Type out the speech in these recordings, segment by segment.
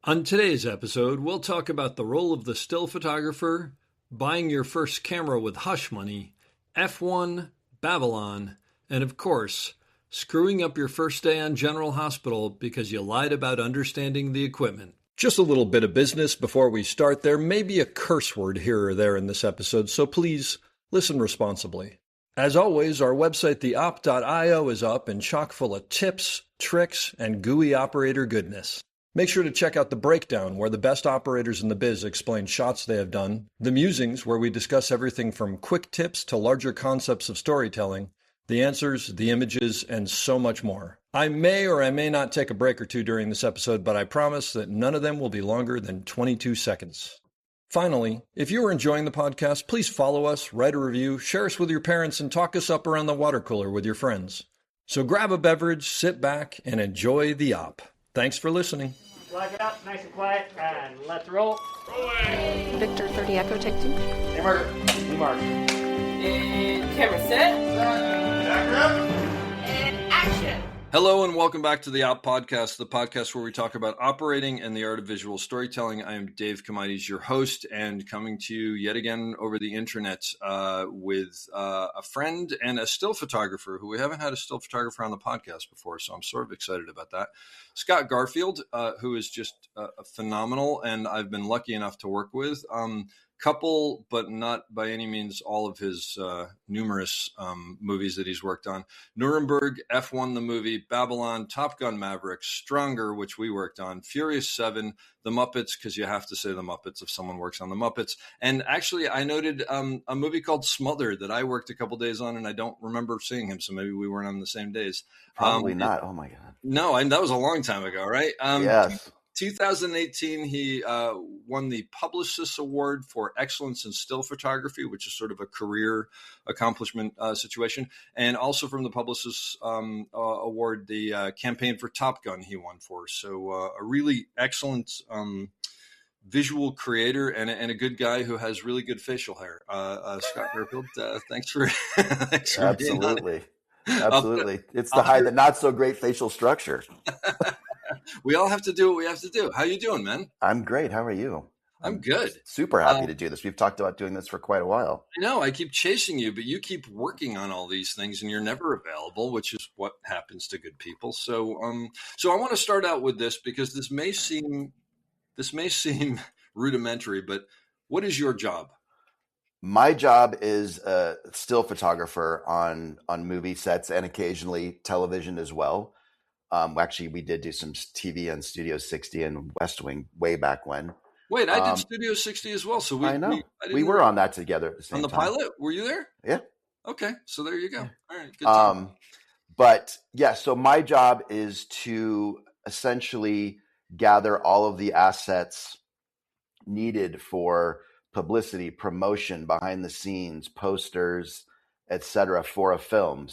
On today's episode, we'll talk about the role of the still photographer, buying your first camera with hush money, F1, Babylon, and of course, screwing up your first day on General Hospital because you lied about understanding the equipment. Just a little bit of business before we start. There may be a curse word here or there in this episode, so please listen responsibly. As always, our website, theop.io, is up and chock full of tips, tricks, and gooey operator goodness. Make sure to check out The Breakdown, where the best operators in the biz explain shots they have done, The Musings, where we discuss everything from quick tips to larger concepts of storytelling, the answers, the images, and so much more. I may or I may not take a break or two during this episode, but I promise that none of them will be longer than 22 seconds. Finally, if you are enjoying the podcast, please follow us, write a review, share us with your parents, and talk us up around the water cooler with your friends. So grab a beverage, sit back, and enjoy the op. Thanks for listening. Lock it up, nice and quiet, and let's roll. Victor 30 Echo, take 2. Hey, Mark. Hey, Mark. And camera set. And action. Hello and welcome back to the Op Podcast, the podcast where we talk about operating and the art of visual storytelling. I am Dave Comides, your host, and coming to you yet again over the internet with a friend and a still photographer who we haven't had a still photographer on the podcast before, so I'm sort of excited about that. Scott Garfield, who is just phenomenal, and I've been lucky enough to work with. Couple, but not by any means all of his numerous movies that he's worked on. Nuremberg, F1 the movie, Babylon, Top Gun Maverick, Stronger, which we worked on, Furious 7, The Muppets, because you have to say The Muppets if someone works on The Muppets. And actually, I noted a movie called Smothered that I worked a couple days on, and I don't remember seeing him, so maybe we weren't on the same days. Probably not. Oh, my God. No, that was a long time ago, right? Yes. 2018, he won the Publicis Award for Excellence in Still Photography, which is sort of a career accomplishment situation. And also from the Publicis Award, the campaign for Top Gun he won for. So a really excellent visual creator and a good guy who has really good facial hair. Scott Garfield, thanks for being on. Absolutely. It's the not so great facial structure. We all have to do what we have to do. How you doing, man? I'm great. How are you? I'm good. Super happy to do this. We've talked about doing this for quite a while. I know. I keep chasing you, but you keep working on all these things and you're never available, which is what happens to good people. So I want to start out with this because this may seem rudimentary, but what is your job? My job is a still photographer on movie sets and occasionally television as well. Actually, we did do some TV on Studio 60 and West Wing way back when. Wait, I did Studio 60 as well. So I know we were on that together at the same on the time. pilot. Were you there? Yeah. Okay, so there you go. Yeah. All right. Good time. But yeah, so my job is to essentially gather all of the assets needed for publicity, promotion, behind the scenes, posters, etc. for a film.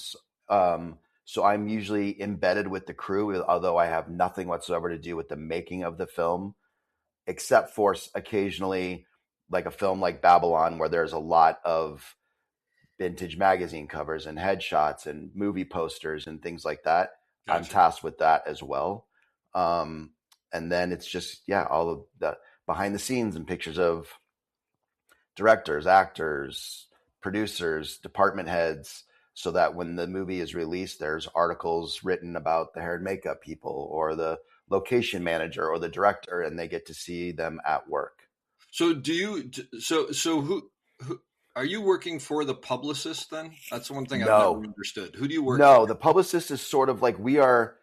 So I'm usually embedded with the crew, although I have nothing whatsoever to do with the making of the film, except for occasionally like a film like Babylon, where there's a lot of vintage magazine covers and headshots and movie posters and things like that. Gotcha. I'm tasked with that as well. And then it's just, all of the behind the scenes and pictures of directors, actors, producers, department heads, so that when the movie is released, there's articles written about the hair and makeup people or the location manager or the director, and they get to see them at work. So who are you working for, the publicist then? That's one thing I've never understood. Who do you work for? No, the publicist is sort of like we don't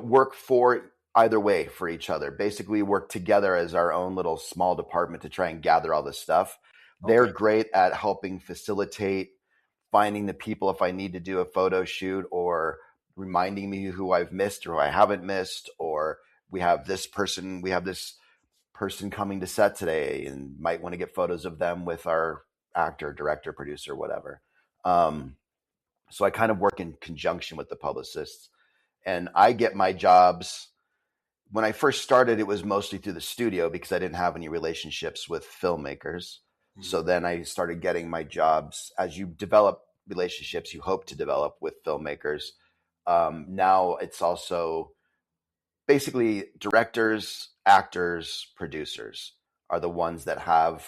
work for either way for each other. Basically, we work together as our own little small department to try and gather all this stuff. Okay. They're great at helping facilitate finding the people if I need to do a photo shoot, or reminding me who I've missed or who I haven't missed, or we have this person coming to set today and might want to get photos of them with our actor, director, producer, whatever. So I kind of work in conjunction with the publicists, and I get my jobs. When I first started, it was mostly through the studio because I didn't have any relationships with filmmakers. So then I started getting my jobs. As you develop relationships, you hope to develop with filmmakers. Now it's also basically directors, actors, producers are the ones that have,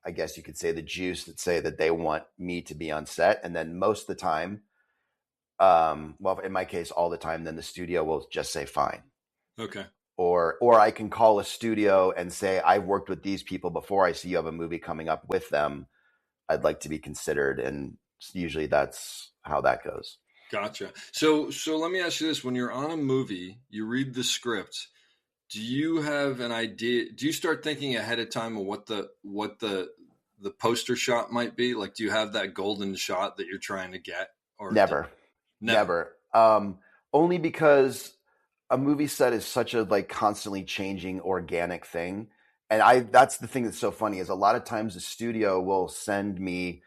I guess you could say, the juice that say that they want me to be on set. And then most of the time, well, in my case, all the time, then the studio will just say fine. Okay. Or I can call a studio and say, I've worked with these people before. I see you have a movie coming up with them. I'd like to be considered. And usually that's how that goes. Gotcha. So let me ask you this. When you're on a movie, you read the script. Do you have an idea? Do you start thinking ahead of time of what the poster shot might be? Like, do you have that golden shot that you're trying to get? Or Never. Only because a movie set is such a like constantly changing organic thing. And that's the thing that's so funny is a lot of times the studio will send me,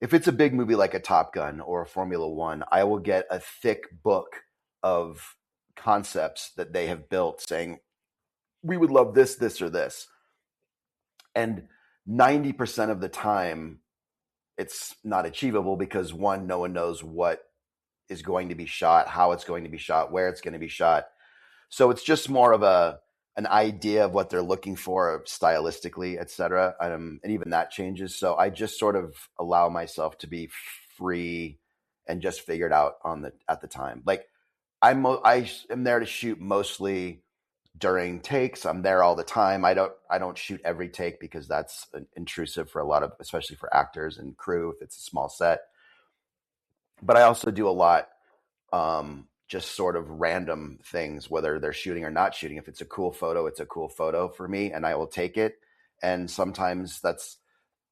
if it's a big movie like a Top Gun or a Formula One, I will get a thick book of concepts that they have built saying, we would love this, this, or this. And 90% of the time, it's not achievable because one, no one knows what is going to be shot, how it's going to be shot, where it's going to be shot. So it's just more of an idea of what they're looking for stylistically, et cetera. And even that changes. So I just sort of allow myself to be free and just figure it out at the time. Like I am there to shoot mostly during takes. I'm there all the time. I don't shoot every take because that's intrusive for a lot of, especially for actors and crew if it's a small set. But I also do a lot just sort of random things, whether they're shooting or not shooting. If it's a cool photo, it's a cool photo for me and I will take it. And sometimes that's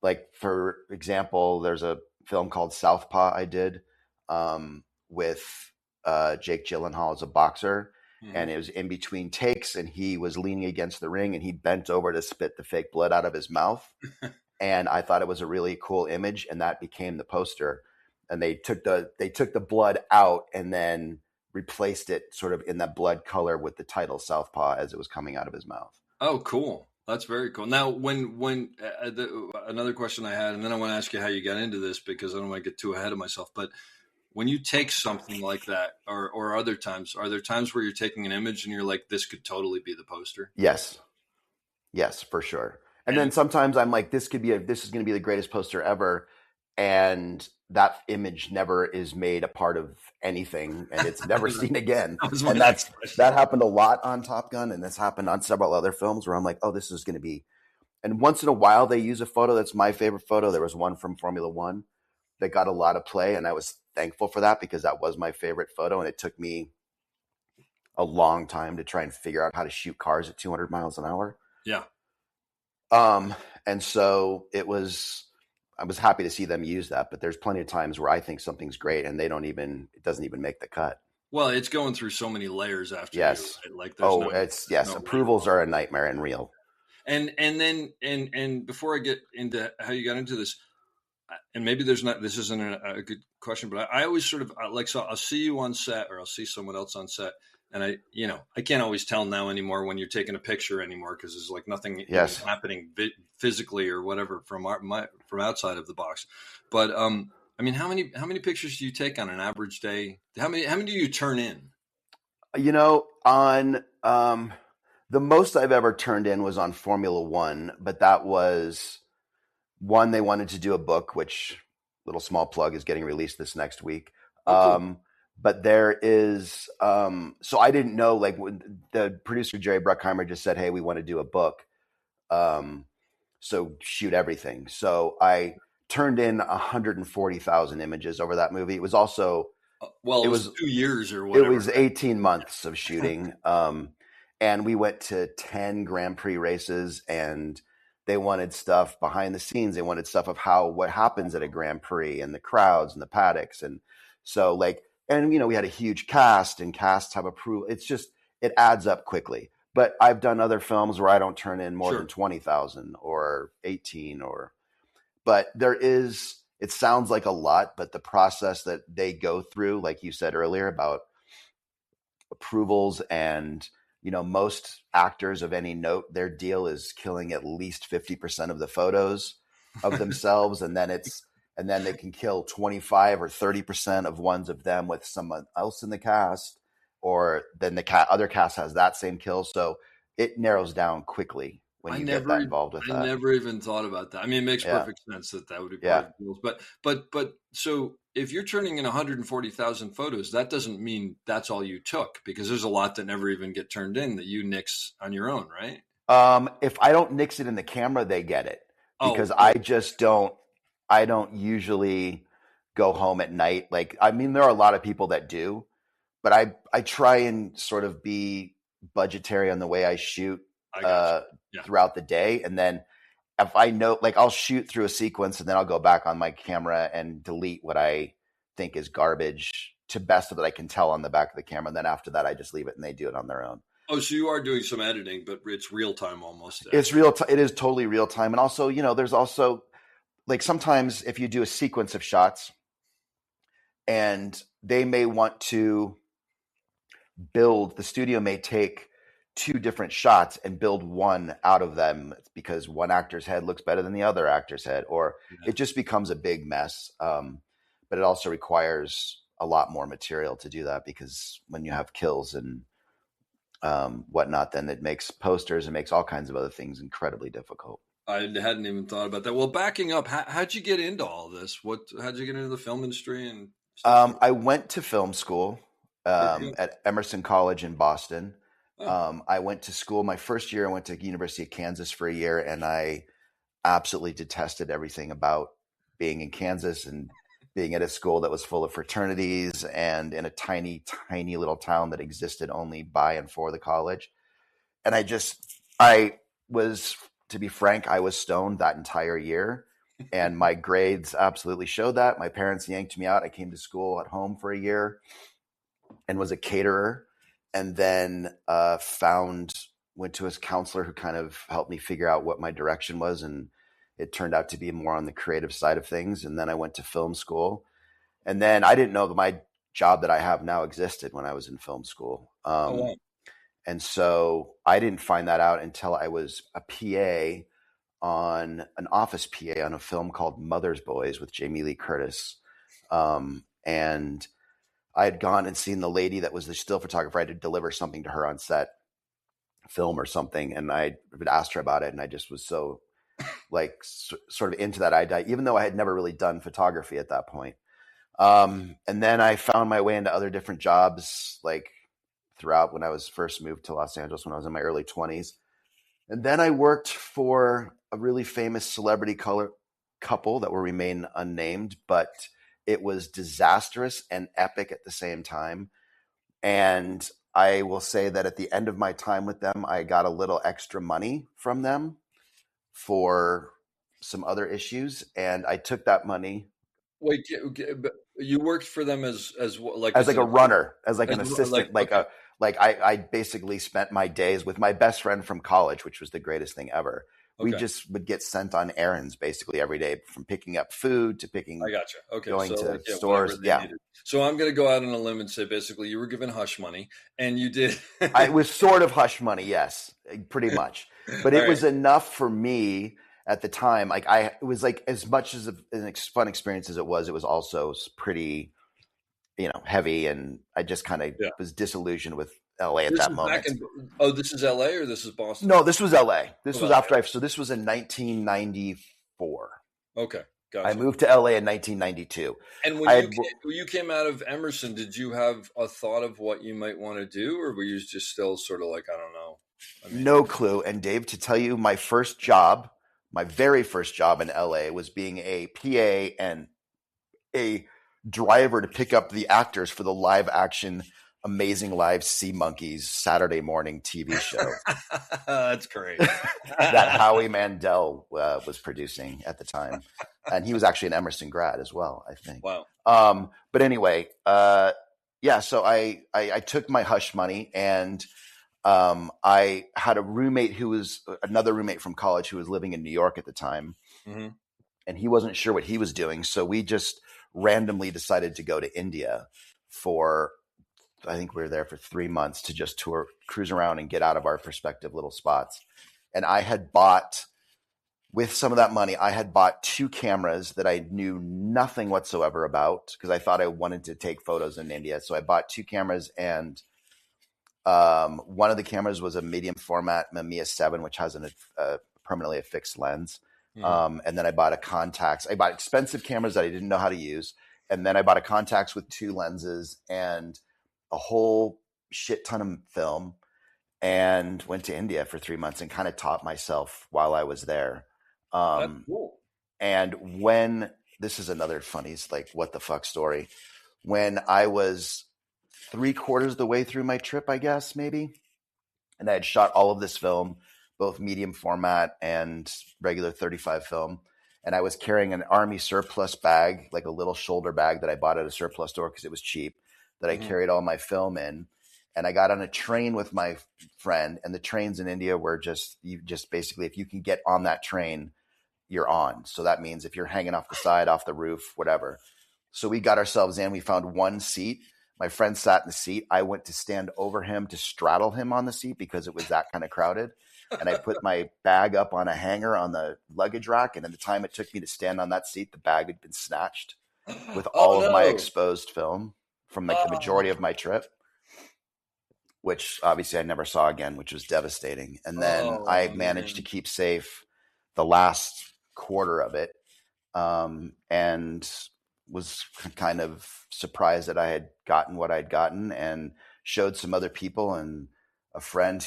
like, for example, there's a film called Southpaw I did with Jake Gyllenhaal as a boxer. Mm-hmm. And it was in between takes and he was leaning against the ring and he bent over to spit the fake blood out of his mouth. And I thought it was a really cool image and that became the poster. And they took the blood out and then replaced it sort of in that blood color with the title Southpaw as it was coming out of his mouth. Oh, cool. That's very cool. Now, when another question I had, and then I want to ask you how you got into this because I don't want to get too ahead of myself, but when you take something like that or other times, are there times where you're taking an image and you're like, this could totally be the poster? Yes, for sure. And then sometimes I'm like, this is going to be the greatest poster ever. And that image never is made a part of anything and it's never seen again. And that happened a lot on Top Gun. And this happened on several other films where I'm like, oh, this is going to be, and once in a while they use a photo that's my favorite photo. There was one from Formula One that got a lot of play. And I was thankful for that because that was my favorite photo. And it took me a long time to try and figure out how to shoot cars at 200 miles an hour. Yeah. And so I was happy to see them use that, but there's plenty of times where I think something's great and it doesn't even make the cut. Well, it's going through so many layers after. Yes. You, right? Like approvals are a nightmare and real. And then before I get into how you got into this, and maybe this isn't a good question, but I always sort of so I'll see you on set or I'll see someone else on set. And I can't always tell now anymore when you're taking a picture anymore because there's like nothing happening physically or whatever from outside of the box. But I mean, how many pictures do you take on an average day? How many do you turn in? On the most I've ever turned in was on Formula One, but that was one. They wanted to do a book, which little small plug is getting released this next week. Oh, cool. But there is, so I didn't know, like when the producer, Jerry Bruckheimer, just said, hey, we want to do a book. So shoot everything. So I turned in 140,000 images over that movie. It was also, it was 2 years or whatever. It was 18 months of shooting. And we went to 10 Grand Prix races and they wanted stuff behind the scenes. They wanted stuff of what happens at a Grand Prix and the crowds and the paddocks. And so we had a huge cast and casts have approval. It's just, it adds up quickly. But I've done other films where I don't turn in more than 20,000 or 18 but it sounds like a lot, but the process that they go through, like you said earlier about approvals and, most actors of any note, their deal is killing at least 50% of the photos of themselves. And then they can kill 25 or 30% of ones of them with someone else in the cast. or then the other cast has that same kill. So it narrows down quickly when you get that involved with that. I never even thought about that. I mean, it makes perfect sense that would be part of the rules. But so if you're turning in 140,000 photos, that doesn't mean that's all you took, because there's a lot that never even get turned in that you nix on your own, right? If I don't nix it in the camera, they get it, because I just don't. I don't usually go home at night. Like, I mean, there are a lot of people that do, but I try and sort of be budgetary on the way I shoot throughout the day. And then if I know, like, I'll shoot through a sequence and then I'll go back on my camera and delete what I think is garbage to best of that I can tell on the back of the camera. And then after that, I just leave it and they do it on their own. Oh, so you are doing some editing, but it's real time almost. It's real. It is totally real time. And also, you know, there's also, like, sometimes if you do a sequence of shots and they may want to the studio may take 2 different shots and build one out of them because one actor's head looks better than the other actor's head, or it just becomes a big mess. But it also requires a lot more material to do that, because when you have kills and whatnot, then it makes posters and makes all kinds of other things incredibly difficult. I hadn't even thought about that. Well, backing up, how'd you get into all this? How'd you get into the film industry? And I went to film school at Emerson College in Boston. I went to school my first year. I went to University of Kansas for a year, and I absolutely detested everything about being in Kansas and being at a school that was full of fraternities and in a tiny, tiny little town that existed only by and for the college. And to be frank, I was stoned that entire year, and my grades absolutely showed that. My parents yanked me out. I came to school at home for a year and was a caterer, and then went to a counselor who kind of helped me figure out what my direction was. And it turned out to be more on the creative side of things. And then I went to film school, and then I didn't know that my job that I have now existed when I was in film school. Wow. And so I didn't find that out until I was a PA on an office PA on a film called Mother's Boys with Jamie Lee Curtis. And I had gone and seen the lady that was the still photographer. I had to deliver something to her on set, film or something. And I would ask her about it. And I just was so sort of into that idea, even though I had never really done photography at that point. And then I found my way into other different jobs, like throughout when I was first moved to Los Angeles when I was in my early 20s. And then I worked for a really famous celebrity couple that will remain unnamed, but it was disastrous and epic at the same time. And I will say that at the end of my time with them, I got a little extra money from them for some other issues. And I took that money. Wait, but you worked for them as a runner, as like an assistant, I basically spent my days with my best friend from college, which was the greatest thing ever. Okay. We just would get sent on errands basically every day, from picking up food to picking. I gotcha. Okay, going to stores. Yeah. Needed. So I'm going to go out on a limb and say basically you were given hush money, and you did. I was sort of hush money, yes, pretty much, but it was enough for me at the time. Like it was like, as much as an fun experience as it was also pretty, heavy, and I just kind of was disillusioned with LA at that moment. This is LA or this is Boston? No, this was LA. This was after so this was in 1994. Okay. Gotcha. I moved to LA in 1992. And when you came out of Emerson, did you have a thought of what you might want to do, or were you just still sort of like, I don't know? No clue. And Dave, to tell you, my very first job in LA was being a PA and a driver to pick up the actors for the live action Amazing Live Sea Monkeys Saturday morning TV show. That's great. That Howie Mandel was producing at the time. And he was actually an Emerson grad as well, I think. Wow. But anyway, so I took my hush money, and I had a roommate who was another roommate from college who was living in New York at the time. Mm-hmm. And he wasn't sure what he was doing. So we just randomly decided to go to India I think we were there for 3 months to just cruise around and get out of our respective little spots. And I had bought, with some of that money, 2 cameras that I knew nothing whatsoever about, because I thought I wanted to take photos in India. So I bought 2 cameras and One of the cameras was a medium format Mamiya 7, which has a permanently affixed lens. And then I bought I bought expensive cameras that I didn't know how to use. And then I bought a Contax with 2 lenses and a whole shit ton of film, and went to India for 3 months and kind of taught myself while I was there. That's cool. And this is another funny, like, what the fuck story. When I was 3/4 of the way through my trip, I guess, maybe, and I had shot all of this film, both medium format and regular 35 film. And I was carrying an army surplus bag, like a little shoulder bag that I bought at a surplus store because it was cheap, that I carried all my film in. And I got on a train with my friend, and the trains in India were just basically, if you can get on that train, you're on. So that means if you're hanging off the side, off the roof, whatever. So we got ourselves in. We found one seat. My friend sat in the seat. I went to stand over him to straddle him on the seat because it was that kind of crowded. And I put my bag up on a hanger on the luggage rack. And in the time it took me to stand on that seat, the bag had been snatched with all of my exposed film from like the majority of my trip, which obviously I never saw again, which was devastating. And then I managed to keep safe the last quarter of it, and was kind of surprised that I had gotten what I'd gotten, and showed some other people, and a friend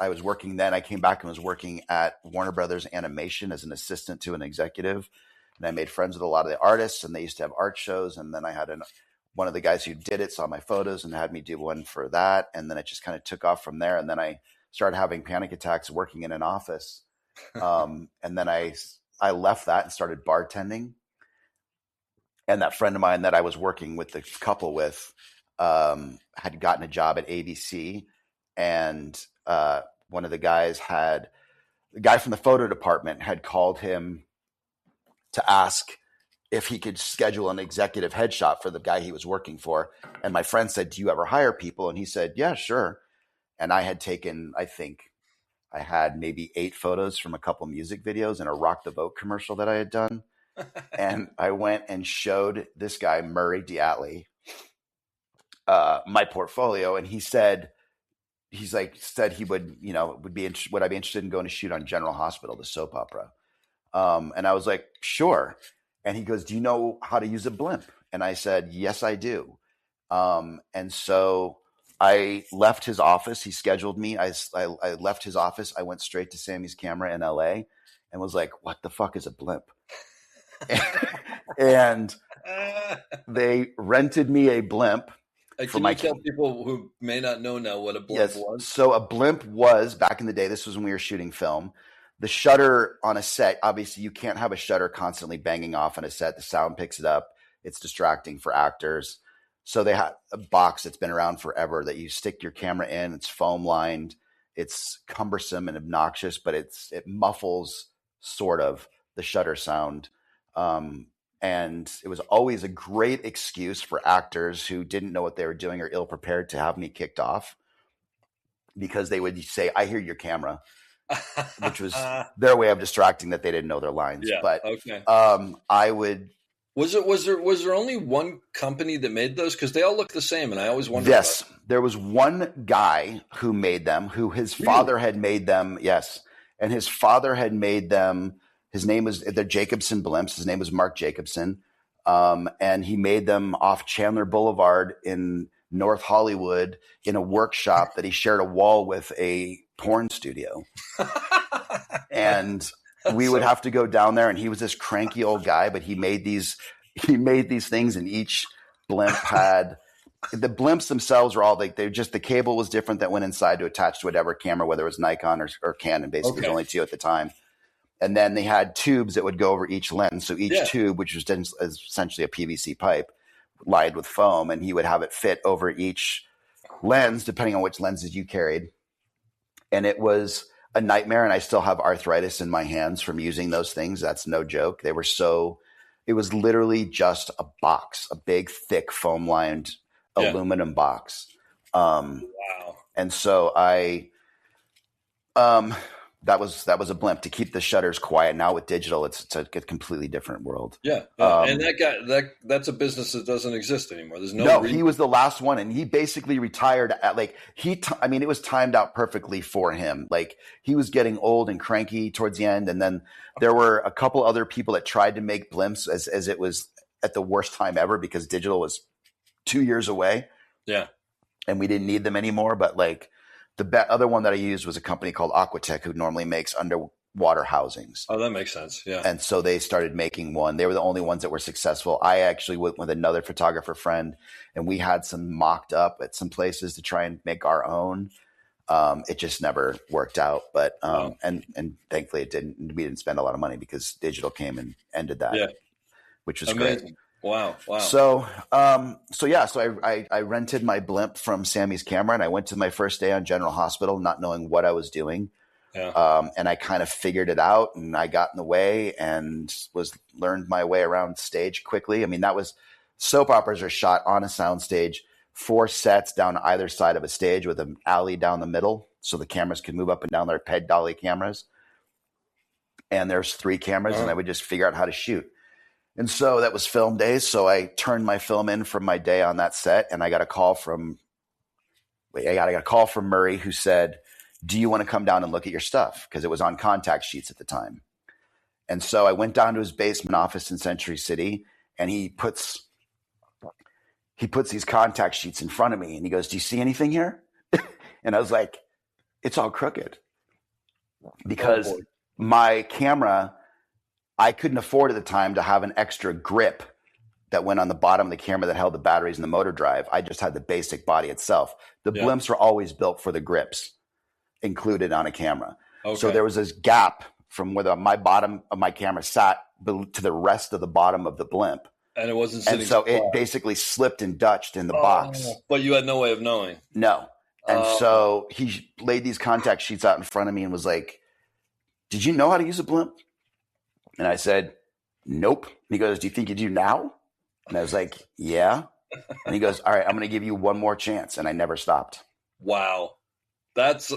I was working then. I came back and was working at Warner Brothers Animation as an assistant to an executive. And I made friends with a lot of the artists, and they used to have art shows. And then I had one of the guys who did it saw my photos and had me do one for that. And then it just kind of took off from there. And then I started having panic attacks working in an office. And then I left that and started bartending. And that friend of mine that I was working with the couple with had gotten a job at ABC. And one of the guys the guy from the photo department had called him to ask if he could schedule an executive headshot for the guy he was working for. And my friend said, "Do you ever hire people?" And he said, "Yeah, sure." And I had taken, I think I had maybe 8 photos from a couple music videos and a Rock the Boat commercial that I had done. And I went and showed this guy, Murray Diatley, my portfolio. And he said he would, would I be interested in going to shoot on General Hospital, the soap opera? And I was like, sure. And he goes, "Do you know how to use a blimp?" And I said, "Yes, I do." And so I left his office. He scheduled me. I left his office. I went straight to Sammy's camera in LA and was like, "What the fuck is a blimp?" And they rented me a blimp. Can you tell people who may not know now what a blimp was? So a blimp was, back in the day, this was when we were shooting film, the shutter on a set. Obviously, you can't have a shutter constantly banging off on a set. The sound picks it up. It's distracting for actors. So they had a box that's been around forever that you stick your camera in. It's foam lined. It's cumbersome and obnoxious, but it muffles sort of the shutter sound. And it was always a great excuse for actors who didn't know what they were doing or ill prepared to have me kicked off, because they would say, "I hear your camera," which was their way of distracting that they didn't know their lines. Yeah, but okay. I would. Was there only one company that made those? Because they all look the same, and I always wondered. Yes, there was one guy who made them, who his father had made them. Yes, and his father had made them. His name was, they're Jacobson blimps. His name was Mark Jacobson. And he made them off Chandler Boulevard in North Hollywood in a workshop that he shared a wall with a porn studio. And we would have to go down there, and he was this cranky old guy, but he made these things, and each blimp had, the blimps themselves were all like, the cable was different that went inside to attach to whatever camera, whether it was Nikon or Canon, basically. Okay. Only 2 at the time. And then they had tubes that would go over each lens. So each tube, which was essentially a PVC pipe lined with foam, and he would have it fit over each lens, depending on which lenses you carried. And it was a nightmare. And I still have arthritis in my hands from using those things. That's no joke. It was literally just a box, a big, thick, foam lined aluminum box. Wow. And so That was a blimp to keep the shutters quiet. Now with digital, it's a completely different world. Yeah. And that's a business that doesn't exist anymore. There's no he was the last one, and he basically retired at it was timed out perfectly for him. Like, he was getting old and cranky towards the end, and then there were a couple other people that tried to make blimps as it was at the worst time ever because digital was 2 years away. Yeah. And we didn't need them anymore, but like the other one that I used was a company called Aquatech, who normally makes underwater housings. Oh, that makes sense. Yeah. And so they started making one. They were the only ones that were successful. I actually went with another photographer friend, and we had some mocked up at some places to try and make our own. It just never worked out, but and thankfully it didn't. We didn't spend a lot of money because digital came and ended that, which was amazing. Great. Wow. So I rented my blimp from Sammy's camera, and I went to my first day on General Hospital, not knowing what I was doing. Yeah. And I kind of figured it out, and I got in the way and learned my way around stage quickly. I mean, soap operas are shot on a sound stage, 4 sets down either side of a stage with an alley down the middle, so the cameras can move up and down. Their peg dolly cameras, and there's 3 cameras, and I would just figure out how to shoot. And so that was film days. So I turned my film in from my day on that set, and I got a call from Murray, who said, "Do you want to come down and look at your stuff?" Because it was on contact sheets at the time. And so I went down to his basement office in Century City, and he puts these contact sheets in front of me, and he goes, "Do you see anything here?" And I was like, "It's all crooked." Because my camera, I couldn't afford at the time to have an extra grip that went on the bottom of the camera that held the batteries and the motor drive. I just had the basic body itself. The blimps were always built for the grips included on a camera. Okay. So there was this gap from where my bottom of my camera sat to the rest of the bottom of the blimp. And it wasn't sitting. And so it basically slipped and dutched in the box. But you had no way of knowing. No. And so he laid these contact sheets out in front of me and was like, "Did you know how to use a blimp?" And I said, "Nope." And he goes, "Do you think you do now?" And I was like, "Yeah." And he goes, "All right, I'm going to give you one more chance." And I never stopped. Wow. That's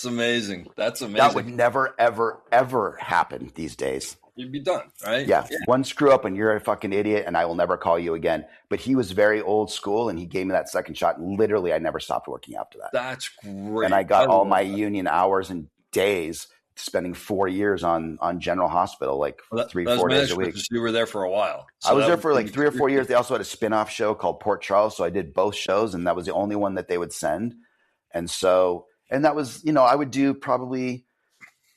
amazing. That's amazing. That would never, ever, ever happen these days. You'd be done, right? Yeah. One screw up and you're a fucking idiot, and I will never call you again. But he was very old school, and he gave me that second shot. And literally, I never stopped working after that. That's great. And I got all my union hours and days, spending 4 years on General Hospital, like 3-4 days a week. You were there for a while. So I was there for like 3 or 4 years. They also had a spin-off show called Port Charles. So I did both shows, and that was the only one that they would send. And that was, I would do probably,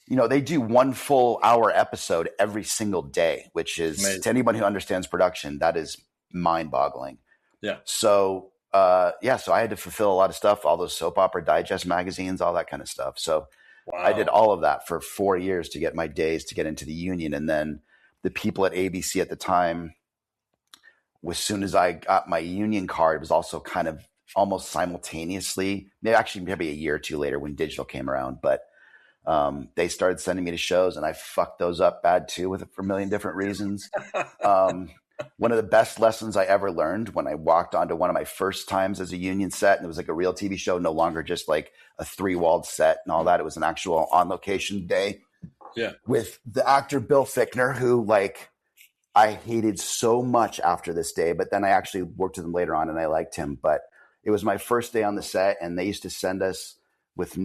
they do 1 full hour episode every single day, which is amazing. To anyone who understands production, that is mind boggling. Yeah. So, so I had to fulfill a lot of stuff, all those soap opera digest magazines, all that kind of stuff. So wow. I did all of that for 4 years to get my days to get into the union. And then the people at ABC at the time, as soon as I got my union card, it was also kind of almost simultaneously, maybe a year or 2 later when digital came around, but they started sending me to shows, and I fucked those up bad too for a million different reasons. One of the best lessons I ever learned when I walked onto one of my first times as a union set, and it was like a real TV show, no longer just like a 3-walled set and all that. It was an actual on location day with the actor Bill Fickner, who I hated so much after this day, but then I actually worked with him later on and I liked him. But it was my first day on the set, and they used to send us with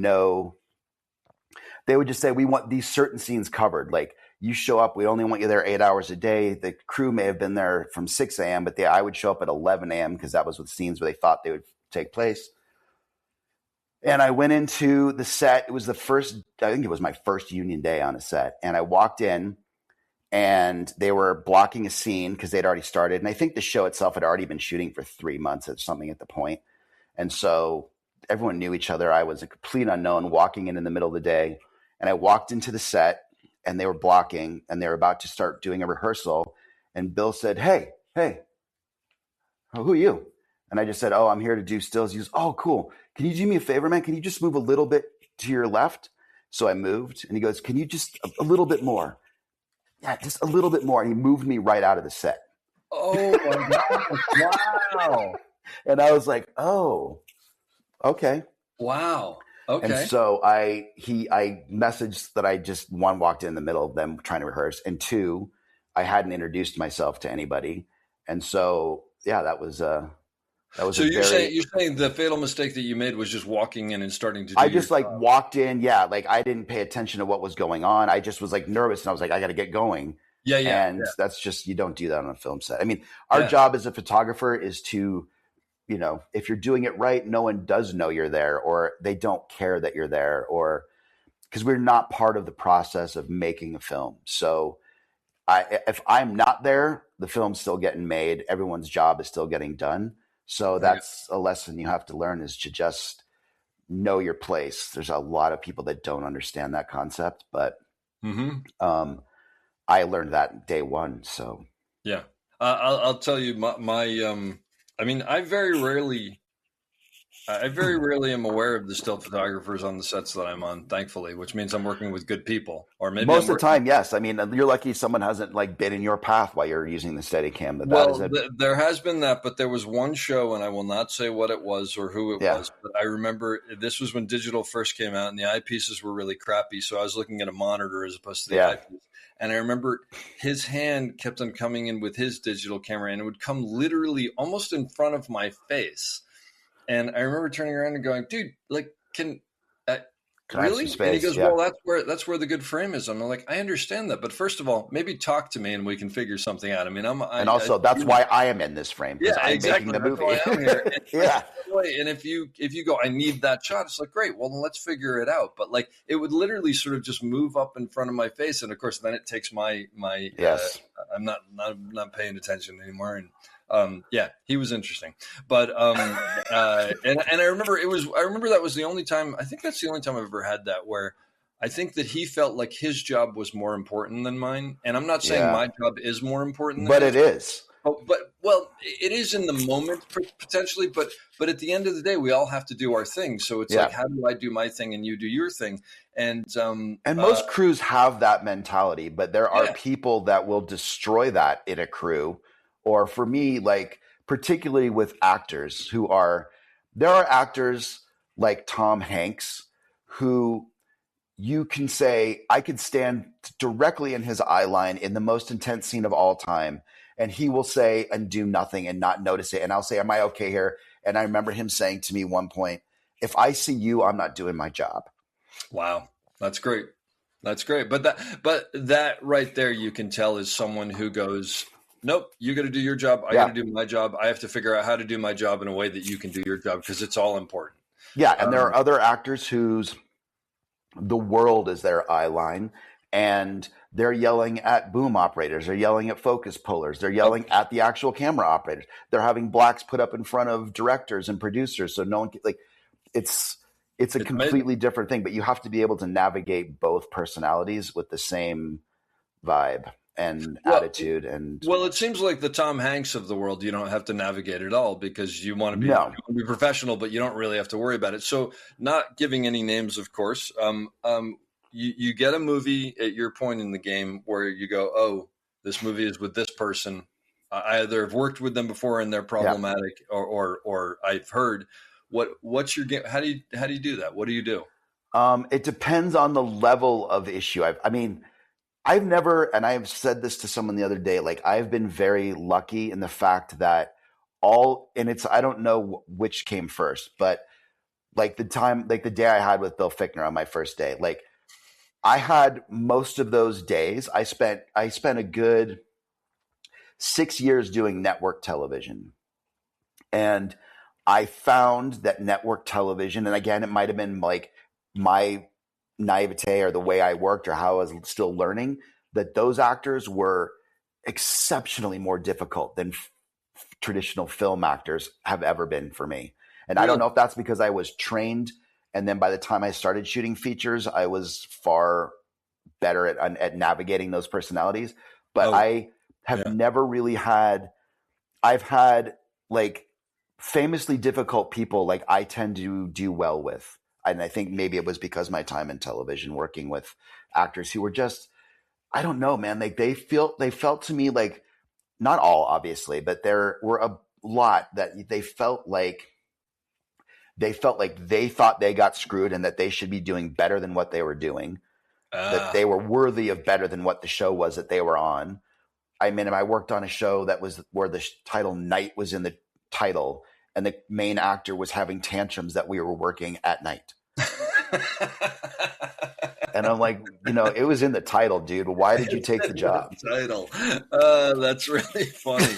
they would just say, "We want these certain scenes covered. Like, you show up, we only want you there 8 hours a day." The crew may have been there from 6 a.m., but I would show up at 11 a.m. because that was with scenes where they thought they would take place. And I went into the set. It was I think it was my first union day on a set. And I walked in, and they were blocking a scene because they'd already started. And I think the show itself had already been shooting for 3 months or something at the point. And so everyone knew each other. I was a complete unknown walking in the middle of the day. And I walked into the set, and they were blocking, and they were about to start doing a rehearsal. And Bill said, Hey, who are you? And I just said, "Oh, I'm here to do stills." He goes, "Oh, cool. Can you do me a favor, man? Can you just move a little bit to your left?" So I moved, and he goes, "Can you just a little bit more?" Yeah, just a little bit more. And he moved me right out of the set. Oh my God. Wow. And I was like, "Oh, okay." Wow. And Okay. so I messaged that I just, one, walked in the middle of them trying to rehearse, and two, I hadn't introduced myself to anybody. And so, yeah, that was a So very, you're saying the fatal mistake that you made was just walking in and starting to do I your just like job. walked in. Yeah. Like I didn't pay attention to what was going on. I just was like nervous, and I was like, I got to get going. Yeah, yeah, And that's just, you don't do that on a film set. I mean, our yeah, job as a photographer is to, if you're doing it right, no one does know you're there, or they don't care that you're there, or because we're not part of the process of making a film. So if I'm not there, the film's still getting made. Everyone's job is still getting done. So yeah. that's a lesson you have to learn, is to just know your place. There's a lot of people that don't understand that concept, but Mm-hmm. I learned that day one. So Yeah. I'll tell you I mean, I very rarely am aware of the still photographers on the sets that I'm on, thankfully, which means I'm working with good people, or maybe most I'm of the working. time, yes. I mean, you're lucky someone hasn't like been in your path while you're using the Steadicam. But that is Well, a there has been that, but there was one show, and I will not say what it was or who it yeah, was, but I remember this was when digital first came out, and the eyepieces were really crappy. So I was looking at a monitor as opposed to the yeah. eyepiece. And I remember his hand kept on coming in with his digital camera, and it would come literally almost in front of my face. And I remember turning around and going, "Dude, like, uh, Can I have some really?" And he space? goes, Yeah. "Well, that's where the good frame is." I'm like, "I understand that, but first of all, maybe talk to me and we can figure something out." I mean, And also, that's why I am in this frame, because yeah, I'm making exactly. the That's movie. why I'm here. And, Yeah. and if you go, I need that shot. It's like, great. Well, then let's figure it out. But like, it would literally sort of just move up in front of my face, and of course, then it takes my. Yes. I'm not paying attention anymore, and yeah, he was interesting. But and I remember that was the only time. I think that's the only time I've ever had that where. I think that he felt like his job was more important than mine, and I'm not saying Yeah. my job is more important than But his. it is. Oh, well, it is in the moment potentially, but at the end of the day, we all have to do our thing. So it's Yeah. like, how do I do my thing and you do your thing? And And most crews have that mentality, but there are yeah, people that will destroy that in a crew. Or for me, like particularly with actors there are actors like Tom Hanks who you can say, I could stand directly in his eye line in the most intense scene of all time, and he will say and do nothing and not notice it. And I'll say, am I okay here? And I remember him saying to me one point, if I see you, I'm not doing my job. wow, that's great. That's great. But that right there, you can tell is someone who goes, nope, you got to do your job. I got to do my job. I have to figure out how to do my job in a way that you can do your job because it's all important. Yeah. And there are other actors whose the world is their eye line, and they're yelling at boom operators, they're yelling at focus pullers, they're yelling at the actual camera operators, they're having blacks put up in front of directors and producers so no one can, like it's a completely different thing, but you have to be able to navigate both personalities with the same vibe and attitude. And well, it seems like the Tom Hanks of the world, you don't have to navigate at all because you want to be professional, but you don't really have to worry about it. So, not giving any names, of course. You get a movie at your point in the game where you go, oh, this movie is with this person. I either have worked with them before and they're problematic, or I've heard. What's your game? How do you do that? What do you do? It depends on the level of issue. I've never, and I've said this to someone the other day, like I've been very lucky in the fact that I don't know which came first, but like the day I had with Bill Fichtner on my first day, like I had most of those days. I spent a good 6 years doing network television, and I found that network television, and again, it might have been like my naivete or the way I worked or how I was still learning, that those actors were exceptionally more difficult than traditional film actors have ever been for me. And I don't know if that's because I was trained, and then by the time I started shooting features, I was far better at navigating those personalities. But I have never really I've had like famously difficult people like I tend to do well with. And I think maybe it was because my time in television working with actors who were just, I don't know, man, like they felt to me like, not all obviously, but there were a lot that they felt like they felt like they thought they got screwed and that they should be doing better than what they were doing, that they were worthy of better than what the show was that they were on. I mean, I worked on a show that was where the title Night was in the title, and the main actor was having tantrums that we were working at night. And I'm like, it was in the title, dude. Why did you take the job? Title. That's really funny.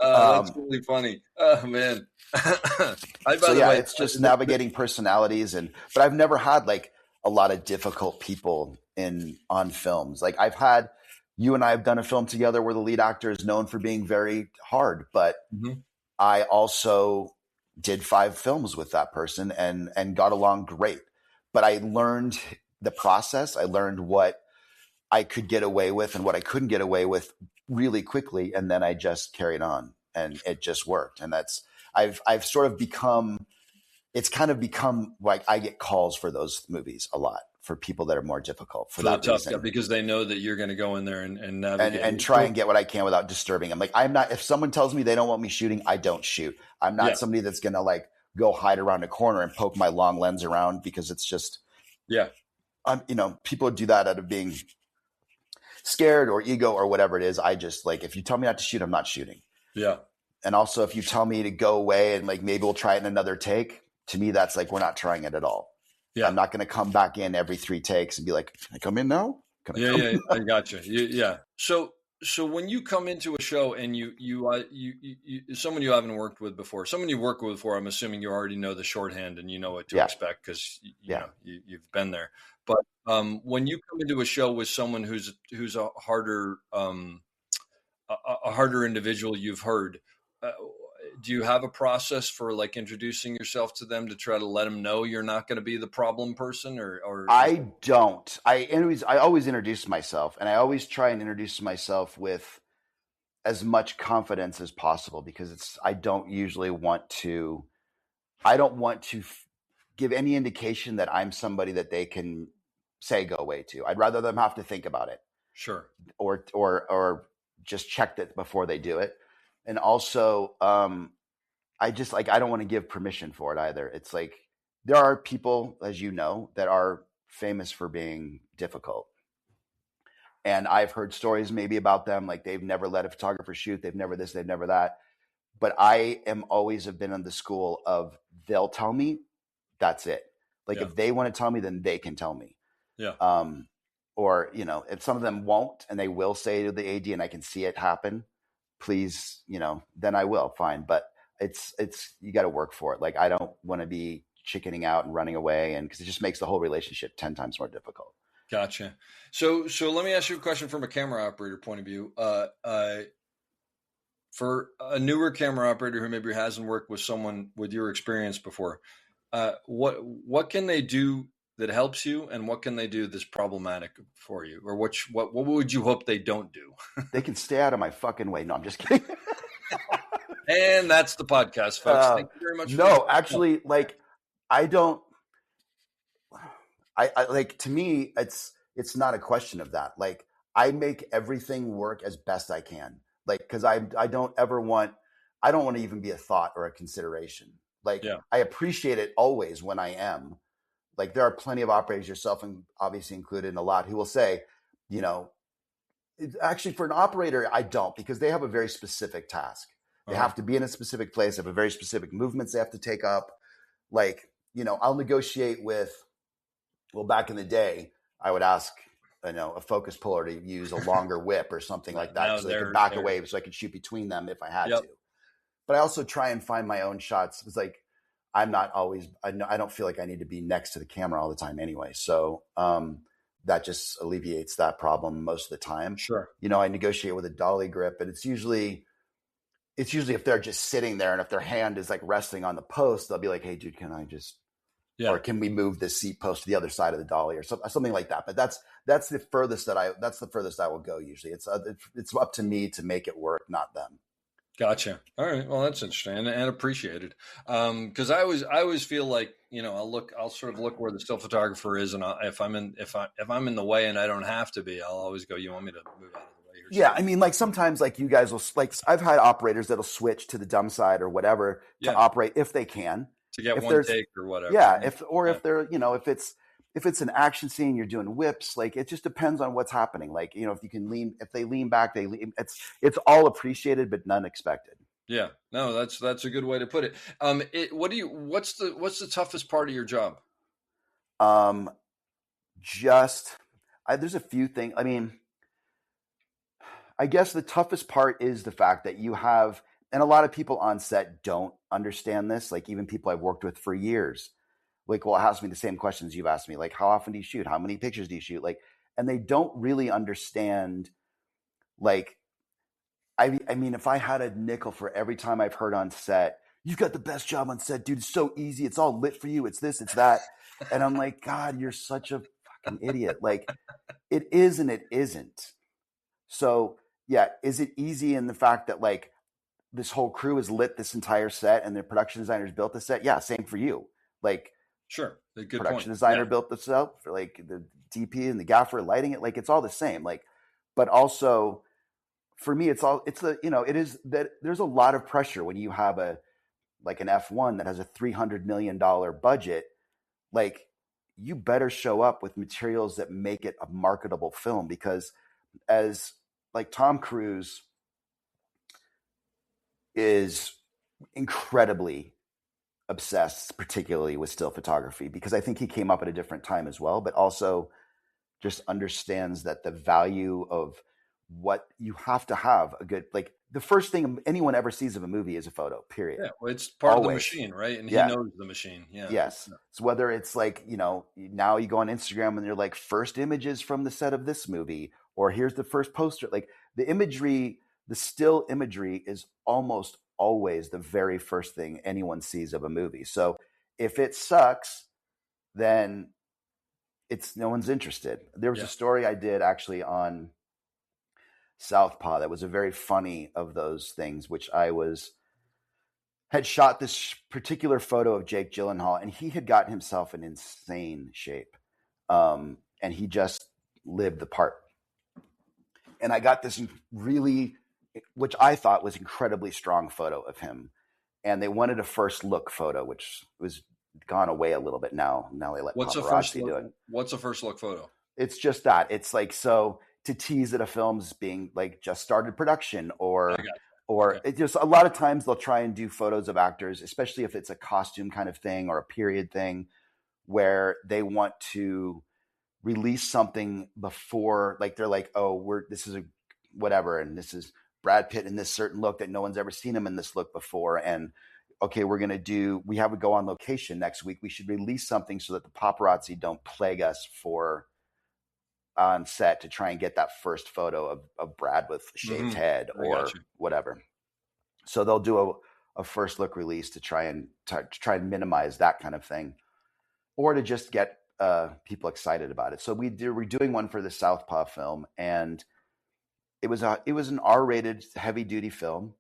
That's really funny. Oh man. It's just navigating personalities, but I've never had like a lot of difficult people on films. Like you and I have done a film together where the lead actor is known for being very hard, but I also did 5 films with that person and got along great. But I learned the process. I learned what I could get away with and what I couldn't get away with really quickly. And then I just carried on and it just worked. And I've sort of become like I get calls for those movies a lot for people that are more difficult for that reason. Yeah, because they know that you're going to go in there and navigate and try and get what I can without disturbing them. Like if someone tells me they don't want me shooting, I don't shoot. I'm not somebody that's going to like go hide around a corner and poke my long lens around because it's just, people do that out of being scared or ego or whatever it is. I just like, if you tell me not to shoot, I'm not shooting. Yeah. And also if you tell me to go away and like, maybe we'll try it in another take, to me, that's like, we're not trying it at all. Yeah. I'm not going to come back in every 3 takes and be like, can I come in now? I got you. Yeah. So when you come into a show and you someone you haven't worked with before, someone you work with before, I'm assuming you already know the shorthand and you know what to expect because you've been there. But when you come into a show with someone who's a harder individual you've heard, do you have a process for like introducing yourself to them to try to let them know you're not going to be the problem person or I don't. I always introduce myself, and I always try and introduce myself with as much confidence as possible because I don't want to give any indication that I'm somebody that they can say go away to. I'd rather them have to think about it. Sure. Or just check that before they do it. And also, I don't want to give permission for it either. It's like, there are people, as you know, that are famous for being difficult. And I've heard stories maybe about them, like they've never let a photographer shoot. They've never this, they've never that. But I always have been in the school of they'll tell me, that's it. Like if they want to tell me, then they can tell me. Yeah. Or, if some of them won't and they will say to the AD and I can see it happen, please, then I will, fine. But it's you got to work for it. Like I don't want to be chickening out and running away, and because it just makes the whole relationship 10 times more difficult. Gotcha. So let me ask you a question from a camera operator point of view. For a newer camera operator who maybe hasn't worked with someone with your experience before, what can they do that helps you, and what can they do that's problematic for you, or what would you hope they don't do? They can stay out of my fucking way. No, I'm just kidding. And that's the podcast, folks. Thank you very much. Actually, like I like, to me, it's not a question of that. Like I make everything work as best I can. Like, cause I don't want to even be a thought or a consideration. Like I appreciate it always when I am. Like there are plenty of operators, yourself and obviously included in a lot, who will say, actually for an operator, I don't, because they have a very specific task. They have to be in a specific place, have a very specific movements they have to take up. Like, I'll negotiate with, back in the day, I would ask, a focus puller to use a longer whip or something like that, so they could back away so I could shoot between them if I had to. But I also try and find my own shots. It's like, I'm not always, I don't feel like I need to be next to the camera all the time anyway. So that just alleviates that problem most of the time. Sure. I negotiate with a dolly grip, and it's usually if they're just sitting there and if their hand is like resting on the post, they'll be like, hey dude, can I just, or can we move this seat post to the other side of the dolly or something like that. But that's the furthest I will go. Usually it's up to me to make it work, not them. Gotcha. All right. Well, that's interesting and appreciated. Cause I always feel like, I'll sort of look where the still photographer is. And if I'm in the way and I don't have to be, I'll always go, you want me to move out of the way? Yeah. I mean, like sometimes like you guys will, like I've had operators that'll switch to the dumb side or whatever to operate if they can. to get if one there's take or whatever. yeah, Yeah. if they're, if it's an action scene, you're doing whips, like it just depends on what's happening. Like, if they lean back, it's all appreciated, but none expected. Yeah. No, that's a good way to put it. What's the toughest part of your job? Um, there's a few things. I mean, I guess the toughest part is the fact that you have, and a lot of people on set don't understand this. Like even people I've worked with for years, like, will ask me the same questions you've asked me. Like, how often do you shoot? How many pictures do you shoot? Like, and they don't really understand. Like, I mean, if I had a nickel for every time I've heard on set, you've got the best job on set, dude. It's so easy. It's all lit for you. It's this, it's that. And I'm like, God, you're such a fucking idiot. Like, it is and it isn't. So, yeah, is it easy in the fact that, like, this whole crew has lit this entire set and the production designers built the set? Yeah, same for you. Like, sure, a good production point. designer built the set for, like, the DP and the gaffer lighting it. Like, it's all the same. Like, but also for me, it is that there's a lot of pressure when you have an F1 that has a $300 million budget. Like, you better show up with materials that make it a marketable film, because as like Tom Cruise is incredibly obsessed, particularly with still photography, because I think he came up at a different time as well, but also just understands that the value of what you have to have a good, like, the first thing anyone ever sees of a movie is a photo, period. Yeah, well, it's part Always. of the machine, right? And Yeah. he knows the machine. Yeah. Yes. So whether it's like, now you go on Instagram and they're like, first images from the set of this movie, or here's the first poster. Like, the imagery, the still imagery is almost always the very first thing anyone sees of a movie. So if it sucks, then no one's interested. There was a story I did actually on Southpaw that was a very funny of those things, which had shot this particular photo of Jake Gyllenhaal, and he had gotten himself in insane shape. And he just lived the part. And I got this really, which I thought was incredibly strong photo of him. And they wanted a first look photo, which was gone away a little bit now. Now they let paparazzi do it. What's a first look photo? It's just that. It's like, so to tease that a film's being like just started production, or it just, a lot of times they'll try and do photos of actors, especially if it's a costume kind of thing or a period thing, where they want to release something before, like, they're like, oh, this is a whatever, and this is Brad Pitt in this certain look that no one's ever seen him in this look before, and okay, we have to go on location next week. We should release something so that the paparazzi don't plague us on set to try and get that first photo of Brad with shaved head or whatever. So they'll do a first look release to try and minimize that kind of thing, or to just get people excited about it. So we're doing one for the Southpaw film, and it was an R-rated heavy duty film.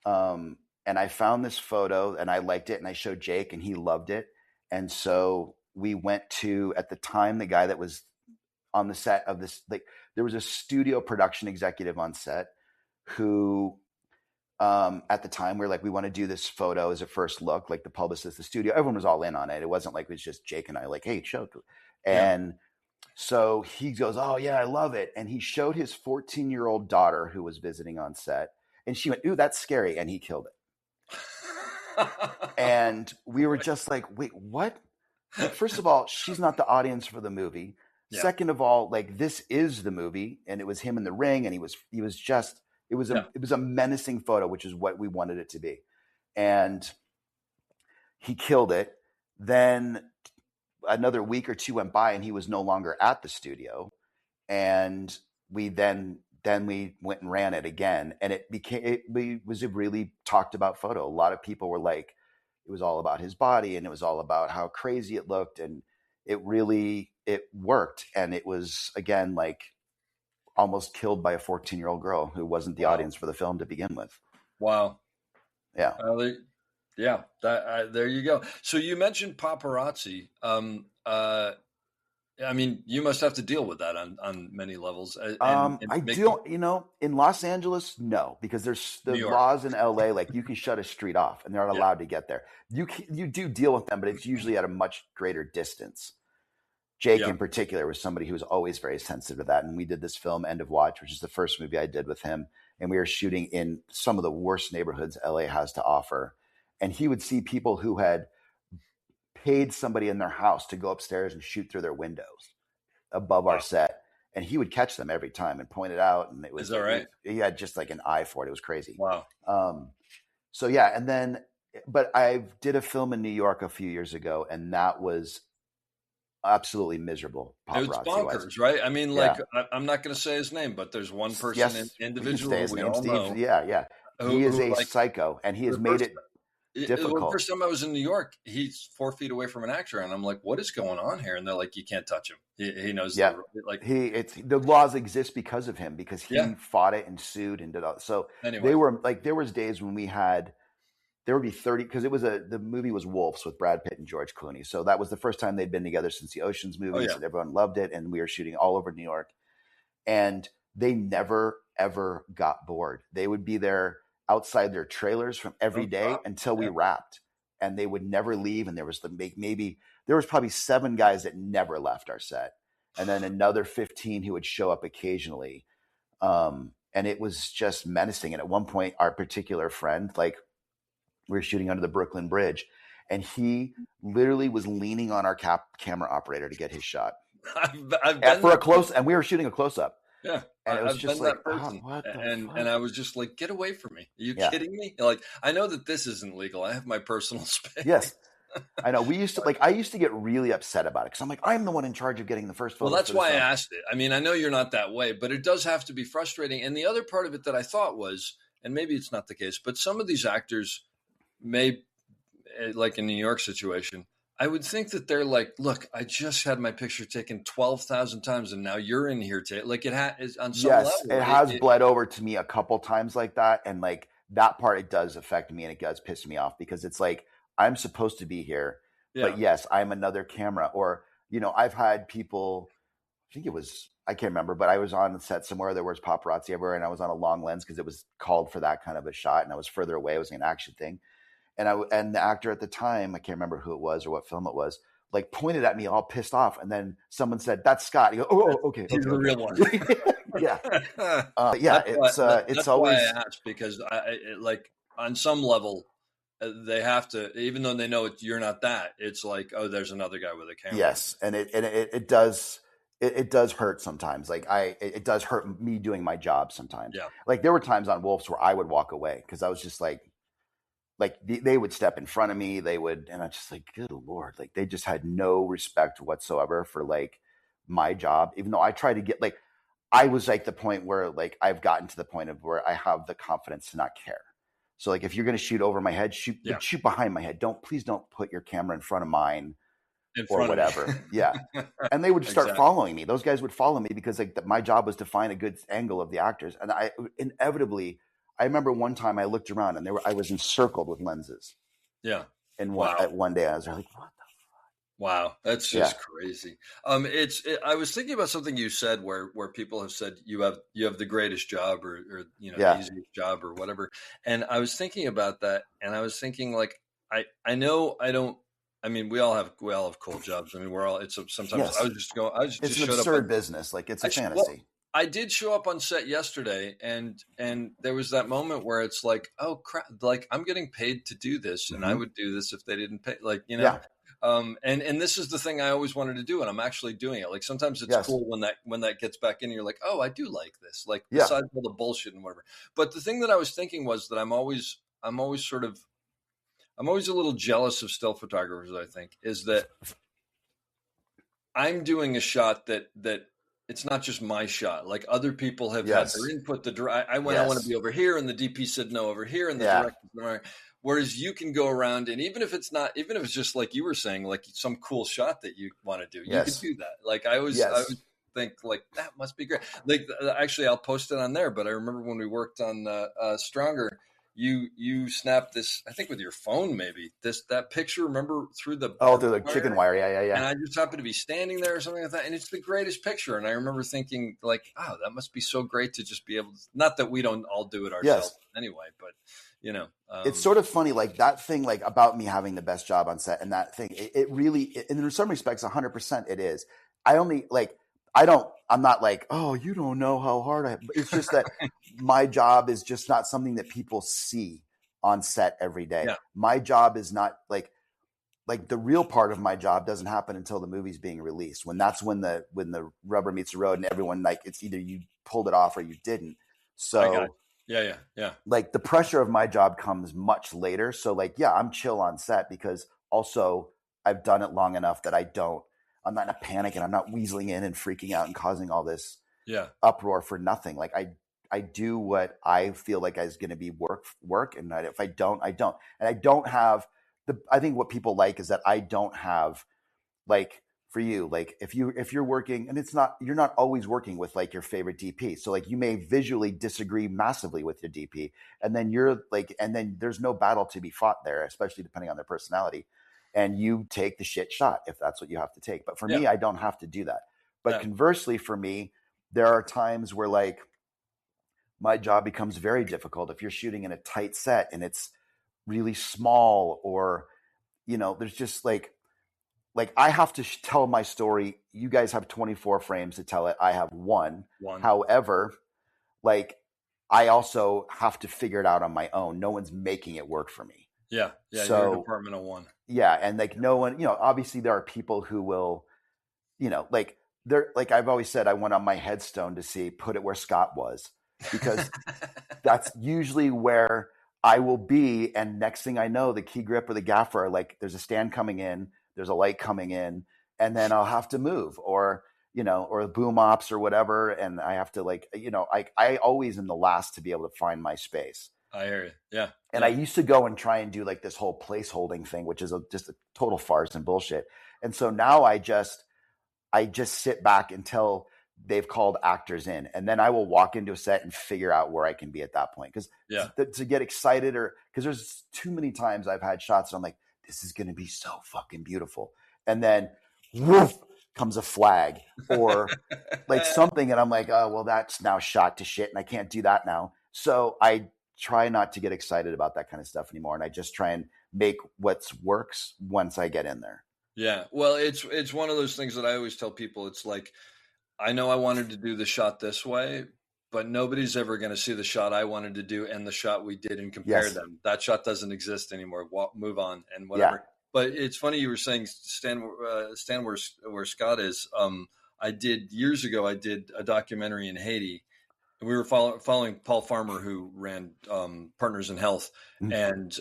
And I found this photo and I liked it, and I showed Jake and he loved it. And so we went to, at the time, the guy that was on the set of this, like, there was a studio production executive on set who, at the time, we were like, we want to do this photo as a first look, like the publicist, the studio, everyone was all in on it. It wasn't like it was just Jake and I, like, hey, show. And so he goes, oh yeah, I love it. And he showed his 14-year-old daughter who was visiting on set, and she went, ooh, that's scary. And he killed it. And we were just like, wait, what? Like, first of all, she's not the audience for the movie. Yeah. Second of all, like, this is the movie, and it was him in the ring, and it was a menacing photo, which is what we wanted it to be. And he killed it. Then another week or two went by and he was no longer at the studio. And we then we went and ran it again, and it was a really talked about photo. A lot of people were like, it was all about his body, and it was all about how crazy it looked, and it worked. And it was, again, like, almost killed by a 14-year-old girl who wasn't the audience for the film to begin with. Wow. Yeah. There you go. So you mentioned paparazzi. I mean, you must have to deal with that on many levels. And I do, in Los Angeles, no, because there's the New York. laws in LA, like you can shut a street off and they're not allowed to get there. You do deal with them, but it's usually at a much greater distance. Jake in particular was somebody who was always very sensitive to that. And we did this film, End of Watch, which is the first movie I did with him. And we were shooting in some of the worst neighborhoods LA has to offer. And he would see people who had paid somebody in their house to go upstairs and shoot through their windows above our set. And he would catch them every time and point it out. And it was, is that right? He had just like an eye for it. It was crazy. Wow. So yeah. And then, but I did a film in New York a few years ago, and that was absolutely miserable. It was bonkers, right? I mean, like, I'm not going to say his name, but there's one person, individual we all know. Yeah. He is a psycho, and he has made it difficult. The first time I was in New York, he's 4 feet away from an actor, and I'm like, "What is going on here?" And they're like, "You can't touch him. He knows." Yeah, the laws exist because of him, because he fought it and sued and did all. So anyway, they were like, there was days when there would be 30, because the movie was Wolves with Brad Pitt and George Clooney. So that was the first time they'd been together since the Ocean's movies, and everyone loved it. And we were shooting all over New York, and they never ever got bored. They would be there outside their trailers from every day until we wrapped, and they would never leave. And there was probably 7 guys that never left our set, and then another 15 who would show up occasionally. And it was just menacing. And at one point, our particular friend, like, we were shooting under the Brooklyn Bridge, and he literally was leaning on our camera operator to get his shot. And we were shooting a close up. Yeah. And it was just like, what the fuck? And I was just like, get away from me. Are you kidding me? Like, I know that this isn't legal. I have my personal space. Yes. I know. I used to get really upset about it, because I'm like, I'm the one in charge of getting the first photo. Well, that's why I asked it. I mean, I know you're not that way, but it does have to be frustrating. And the other part of it that I thought was, and maybe it's not the case, but some of these actors may, like in New York situation, I would think that they're like, look, I just had my picture taken 12,000 times, and now you're in here. Like, it has on some level. It has bled over to me a couple times like that. And like that part, it does affect me, and it does piss me off, because it's like, I'm supposed to be here, but yes, I'm another camera. Or, I've had people, I can't remember, but I was on the set somewhere, there was paparazzi everywhere, and I was on a long lens because it was called for that kind of a shot, and I was further away. It was an action thing. And the actor at the time, I can't remember who it was or what film it was, like, pointed at me all pissed off. And then someone said, "That's Scott." He goes, "Oh, okay. He's the real one." Yeah. That's always. Why I asked, because like, on some level, they have to, even though they know you're not that, it's like, oh, there's another guy with a camera. Yes. And it does hurt sometimes. Like it does hurt me doing my job sometimes. Yeah. Like, there were times on Wolves where I would walk away, because I was just like they would step in front of me, and I'm just like, good Lord, like, they just had no respect whatsoever for like my job, even though I try to get, like, I was like the point where, like, I've gotten to the point of where I have the confidence to not care. So like, if you're going to shoot over my head, shoot behind my head. Please don't put your camera in front of mine or whatever. Yeah. And they would start following me. Those guys would follow me, because like my job was to find a good angle of the actors. And I remember one time I looked around, and I was encircled with lenses. Yeah. And one day I was like, what the fuck? Wow. That's just crazy. I was thinking about something you said where people have said you have the greatest job, or the easiest job, or whatever. And I was thinking about that, and I was thinking, like, I know I don't, I mean, we all have cool jobs. I mean, sometimes it's an absurd business. Like, it's a fantasy. I did show up on set yesterday, and there was that moment where it's like, oh crap, like, I'm getting paid to do this, and I would do this if they didn't pay, like, and this is the thing I always wanted to do, and I'm actually doing it. Like, sometimes it's cool when that gets back in, you're like, oh, I do like this, like, besides all the bullshit and whatever. But the thing that I was thinking was that I'm always a little jealous of still photographers. I think is that I'm doing a shot that it's not just my shot. Like, other people have had their input. I want to be over here, and the DP said no over here, and the director. Whereas you can go around, and even if it's just like you were saying, like some cool shot that you want to do, you can do that. Like, I always think, like, that must be great. Like, actually, I'll post it on there. But I remember when we worked on Stronger, you snapped this, I think with your phone, maybe that picture, remember, through the through the chicken wire. Yeah. And I just happened to be standing there or something like that. And it's the greatest picture. And I remember thinking like, oh, that must be so great to just be able to, not that we don't all do it ourselves anyway, but it's sort of funny, like that thing, like about me having the best job on set, and that thing, it really, and in some respects, 100% it is. I'm not like, oh, you don't know how hard it's just that my job is just not something that people see on set every day. Yeah. My job is not like the real part of my job doesn't happen until the movie's being released, when the rubber meets the road and everyone, like, it's either you pulled it off or you didn't. So yeah. Like the pressure of my job comes much later. So like, yeah, I'm chill on set because also I've done it long enough that I'm not in a panic and I'm not weaseling in and freaking out and causing all this uproar for nothing. Like I do what I feel like is going to be work. And if I don't, I don't. And I don't have I think what people like is that I don't have, like, for you, like if you're working, and you're not always working with like your favorite DP. So like you may visually disagree massively with your DP, and then there's no battle to be fought there, especially depending on their personality. And you take the shit shot if that's what you have to take. But for me, I don't have to do that. But conversely, for me, there are times where like my job becomes very difficult if you're shooting in a tight set and it's really small, or there's just like I have to tell my story. You guys have 24 frames to tell it. I have one. However, like I also have to figure it out on my own. No one's making it work for me. Yeah. So, you're a department of one. Yeah. And like no one, obviously there are people who will, like I've always said, I went on my headstone to see, put it where Scott was, because that's usually where I will be. And next thing I know, the key grip or the gaffer are like, there's a stand coming in, there's a light coming in, and then I'll have to move, or boom ops or whatever. And I have to I always am the last to be able to find my space. I hear you. Yeah. And I used to go and try and do like this whole place holding thing, which is just a total farce and bullshit. And so now I just sit back until they've called actors in, and then I will walk into a set and figure out where I can be at that point. Because to get excited, or because there's too many times I've had shots and I'm like, this is going to be so fucking beautiful. And then woof comes a flag or like something. And I'm like, oh, well, that's now shot to shit and I can't do that now. So I try not to get excited about that kind of stuff anymore. And I just try and make what works once I get in there. Yeah. Well, it's one of those things that I always tell people. It's like, I know I wanted to do the shot this way, but nobody's ever going to see the shot I wanted to do and the shot we did and compare them. That shot doesn't exist anymore. Move on and whatever. Yeah. But it's funny you were saying stand where Scott is. I did years ago. I did a documentary in Haiti, and we were following Paul Farmer, who ran Partners in Health, and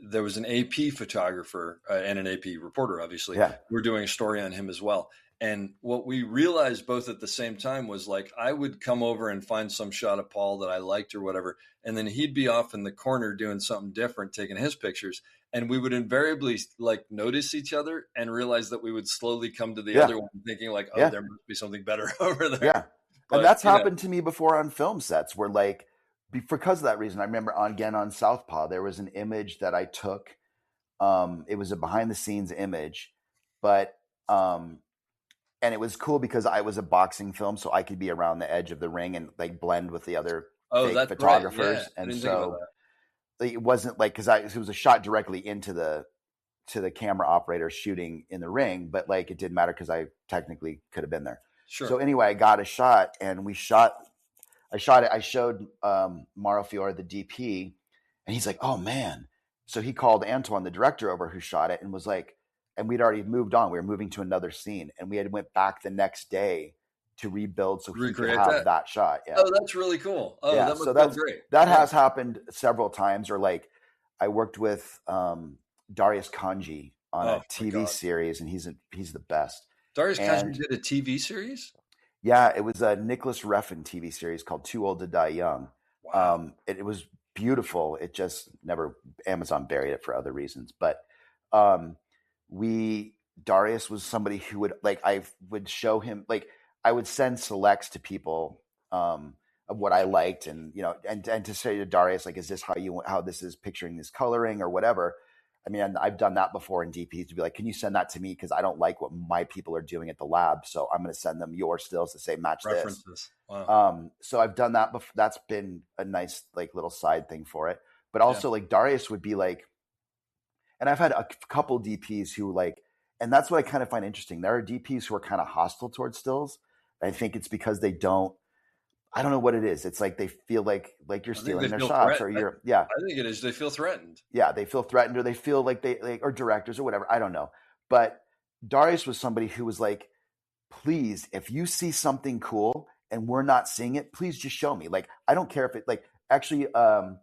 there was an AP photographer and an AP reporter. Obviously, we're doing a story on him as well. And what we realized both at the same time was like, I would come over and find some shot of Paul that I liked or whatever. And then he'd be off in the corner doing something different, taking his pictures. And we would invariably like notice each other and realize that we would slowly come to the other one thinking like, oh, there must be something better over there. Yeah. But, and that's happened to me before on film sets where like, because of that reason, I remember on Southpaw, there was an image that I took. It was a behind the scenes image, but, and it was cool because I was a boxing film, so I could be around the edge of the ring and like blend with the other fake photographers. Right. Yeah. And so it wasn't like, because it was a shot directly into the camera operator shooting in the ring, but like it didn't matter because I technically could have been there. Sure. So anyway, I got a shot and I shot it. I showed Mauro Fiore, the DP, and he's like, oh man. So he called Antoine, the director, over who shot it, and was like, and we'd already moved on. We were moving to another scene, and we had went back the next day to rebuild so he could have that shot. Yeah. Oh, that's really cool. Oh, yeah. That's great. That has happened several times. Or like, I worked with Darius Kanji on a TV series, and he's the best. Darius Kanji did a TV series? Yeah, it was a Nicholas Refn TV series called Too Old to Die Young. Wow. It was beautiful. It just never, Amazon buried it for other reasons, but. Darius was somebody who would like, I would show him, like I would send selects to people of what I liked, and and to say to Darius, like, is this how this is picturing this coloring or whatever. I mean, I've done that before in DPs to be like, can you send that to me? Because I don't like what my people are doing at the lab. So I'm going to send them your stills to say, match References. this. Wow. So I've done that before. That's been a nice, like, little side thing for it. But also, like, Darius would be like, and I've had a couple DPs who like, and that's what I kind of find interesting. There are DPs who are kind of hostile towards stills. I think it's because I don't know what it is. It's like they feel like you're stealing their shots, or you're I think it is. They feel threatened. Yeah, they feel threatened, or they feel like or directors or whatever. I don't know. But Darius was somebody who was like, please, if you see something cool and we're not seeing it, please just show me. Like, I don't care if it, like, actually, I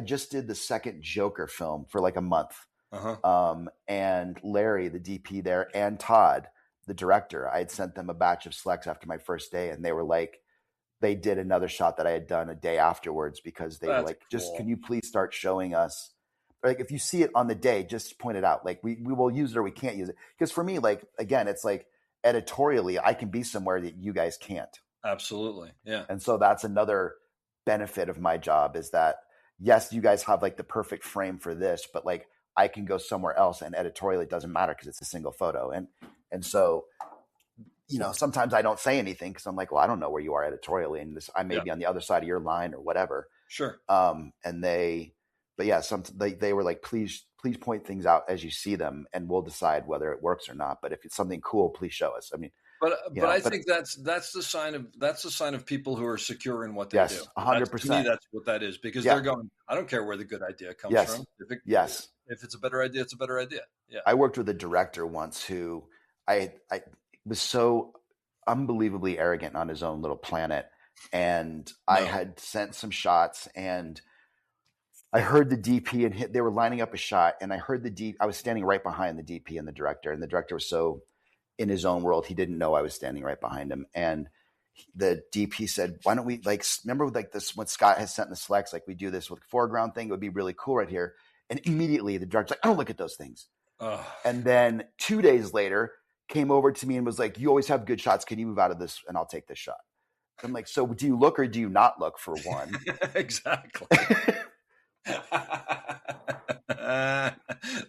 just did the second Joker film for like a month. And Larry, the DP there, and Todd, the director, I had sent them a batch of selects after my first day, and they were like, they did another shot that I had done a day afterwards, because they were like, just, can you please start showing us, like, if you see it on the day, just point it out. Like, we will use it or we can't use it. Because for me, like, again, it's like editorially, I can be somewhere that you guys can't. Absolutely. Yeah. And so that's another benefit of my job, is that, yes, you guys have like the perfect frame for this, but like, I can go somewhere else, and editorially it doesn't matter because it's a single photo. And so, sometimes I don't say anything because I'm like, well, I don't know where you are editorially, and I may be on the other side of your line or whatever. Sure. But yeah, they were like, please point things out as you see them, and we'll decide whether it works or not. But if it's something cool, please show us. I mean, but I think that's the sign of people who are secure in what they do. 100%. To me, that's what that is, because they're going, I don't care where the good idea comes from. If it's a better idea, it's a better idea. Yeah. I worked with a director once who I was so unbelievably arrogant on his own little planet. And I had sent some shots, and I heard the DP and they were lining up a shot, and I heard I was standing right behind the DP and the director was so in his own world, he didn't know I was standing right behind him. And the DP said, why don't we, like, remember like this, what Scott has sent in the selects, like we do this with foreground thing, it would be really cool right here. And immediately the director's like, I don't look at those things. And then 2 days later came over to me and was like, you always have good shots. Can you move out of this and I'll take this shot? I'm like, so do you look or do you not look, for one? Exactly.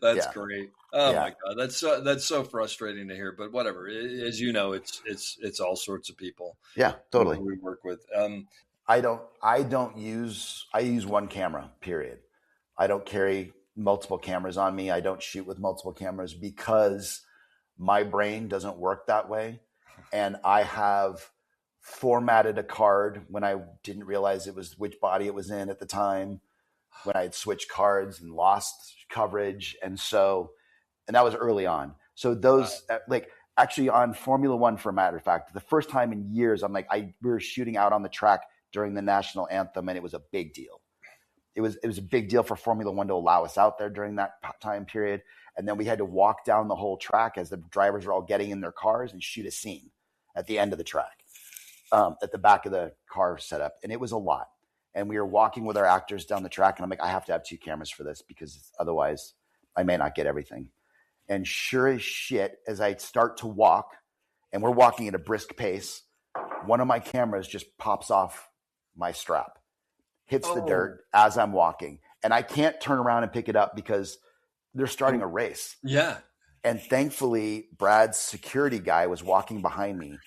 That's great. Oh my God. That's so frustrating to hear, but whatever. As you know, it's all sorts of people. Yeah, totally. We work with. I use one camera, period. I don't carry multiple cameras on me. I don't shoot with multiple cameras because my brain doesn't work that way. And I have formatted a card when I didn't realize it was which body it was in at the time, when I had switched cards and lost coverage. And that was early on. So those, like, actually on Formula One, for a matter of fact, the first time in years, I'm like, we were shooting out on the track during the national anthem, and it was a big deal. It was a big deal for Formula One to allow us out there during that time period. And then we had to walk down the whole track as the drivers were all getting in their cars and shoot a scene at the end of the track, at the back of the car setup. And it was a lot. And we were walking with our actors down the track, and I'm like, I have to have 2 cameras for this because otherwise I may not get everything. And sure as shit, as I start to walk, and we're walking at a brisk pace, one of my cameras just pops off my strap, hits the dirt as I'm walking. And I can't turn around and pick it up because they're starting a race. Yeah. And thankfully, Brad's security guy was walking behind me,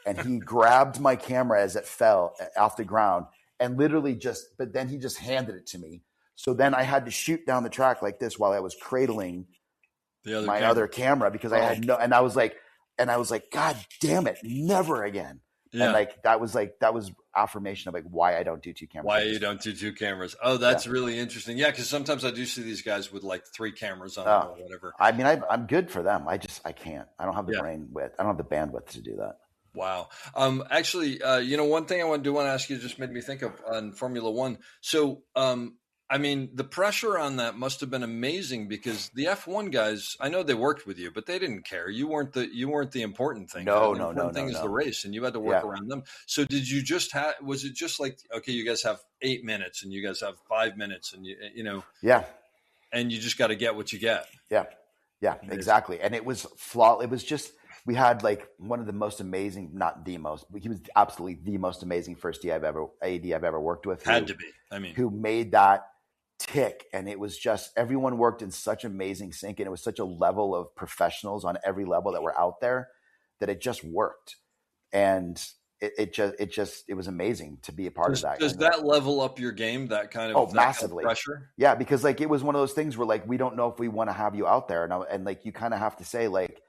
and he grabbed my camera as it fell off the ground and literally but then he just handed it to me. So then I had to shoot down the track like this while I was cradling my other camera because I had and I was like, God damn it, never again. Yeah. And that was affirmation of like why I don't do 2 cameras. Why you don't do 2 cameras. Oh, that's really interesting. Yeah, because sometimes I do see these guys with like 3 cameras on or whatever. I mean, I'm good for them. I can't. I don't have the brain width. I don't have the bandwidth to do that. Wow. Actually, one thing I want to ask you just made me think of on Formula One. So, I mean, the pressure on that must have been amazing because the F1 guys, I know they worked with you, but they didn't care. You weren't the important thing. No, the important thing is the race, and you had to work around them. So did you was it just like, okay, you guys have 8 minutes and you guys have 5 minutes and and you just got to get what you get. Yeah, exactly. And it was flawed. It was just we had like one of the most amazing, not the most, but he was absolutely the most amazing first AD I've ever worked with. Had to be. I mean, who made that tick. And it was just, everyone worked in such amazing sync. And it was such a level of professionals on every level that were out there that it just worked. And it was amazing to be a part of that. Does that level up your game? That kind of massively kind of pressure? Yeah, because like it was one of those things where like we don't know if we want to have you out there, and like you kind of have to say like,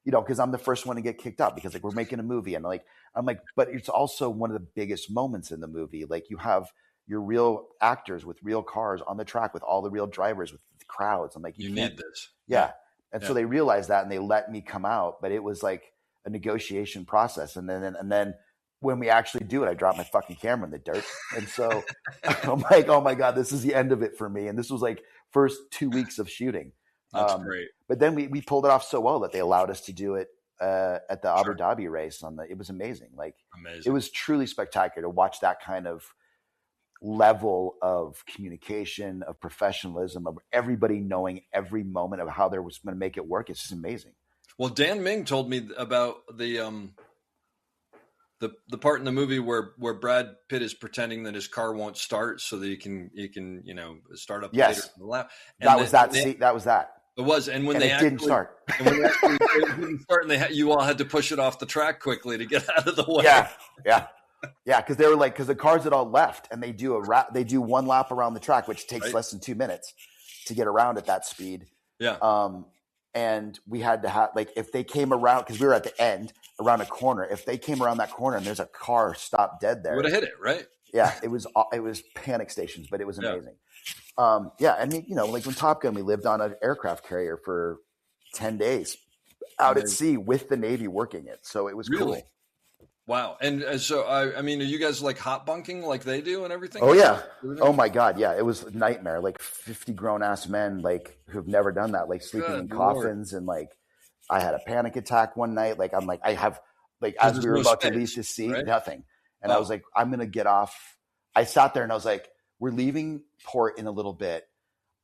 you know, because I'm the first one to get kicked out because like we're making a movie, and like I'm like, but it's also one of the biggest moments in the movie. Like you have your real actors with real cars on the track with all the real drivers with the crowds. I'm like, you need this, yeah. And so they realized that, and they let me come out, but it was like a negotiation process, and then when we actually do it, I drop my fucking camera in the dirt. And so I'm like, oh my God, this is the end of it for me. And this was like first 2 weeks of shooting. That's great. But then we pulled it off so well that they allowed us to do it at the Abu Dhabi race. It was amazing. Like it was truly spectacular to watch that kind of level of communication, of professionalism, of everybody knowing every moment of how they was going to make it work. It's just amazing. Well, Dan Ming told me about the part in the movie where Brad Pitt is pretending that his car won't start so that he can start up later in the lap. And that was that. It was, and when it didn't start, and when it didn't start, and you all had to push it off the track quickly to get out of the way. Yeah, because they were like, because the cars had all left, and they do one lap around the track, which takes less than 2 minutes to get around at that speed. Yeah. And we had to have, like, if they came around, because we were at the end around a corner, if they came around that corner and there's a car stopped dead there, would have hit it, right? Yeah, it was panic stations, but it was amazing. I mean, you know, like when Top Gun, we lived on an aircraft carrier for 10 days out at sea with the Navy working it. So it was really cool. Wow. And so, I mean, are you guys like hot bunking like they do and everything? Oh, yeah. Oh, my God. Yeah. It was a nightmare. Like 50 grown ass men, like who've never done that, like sleeping in coffins. And like, I had a panic attack one night. Like, I'm like, I have, like, as we were about to leave to sea, nothing. And I was like, I'm going to get off. I sat there and I was like, we're leaving port in a little bit.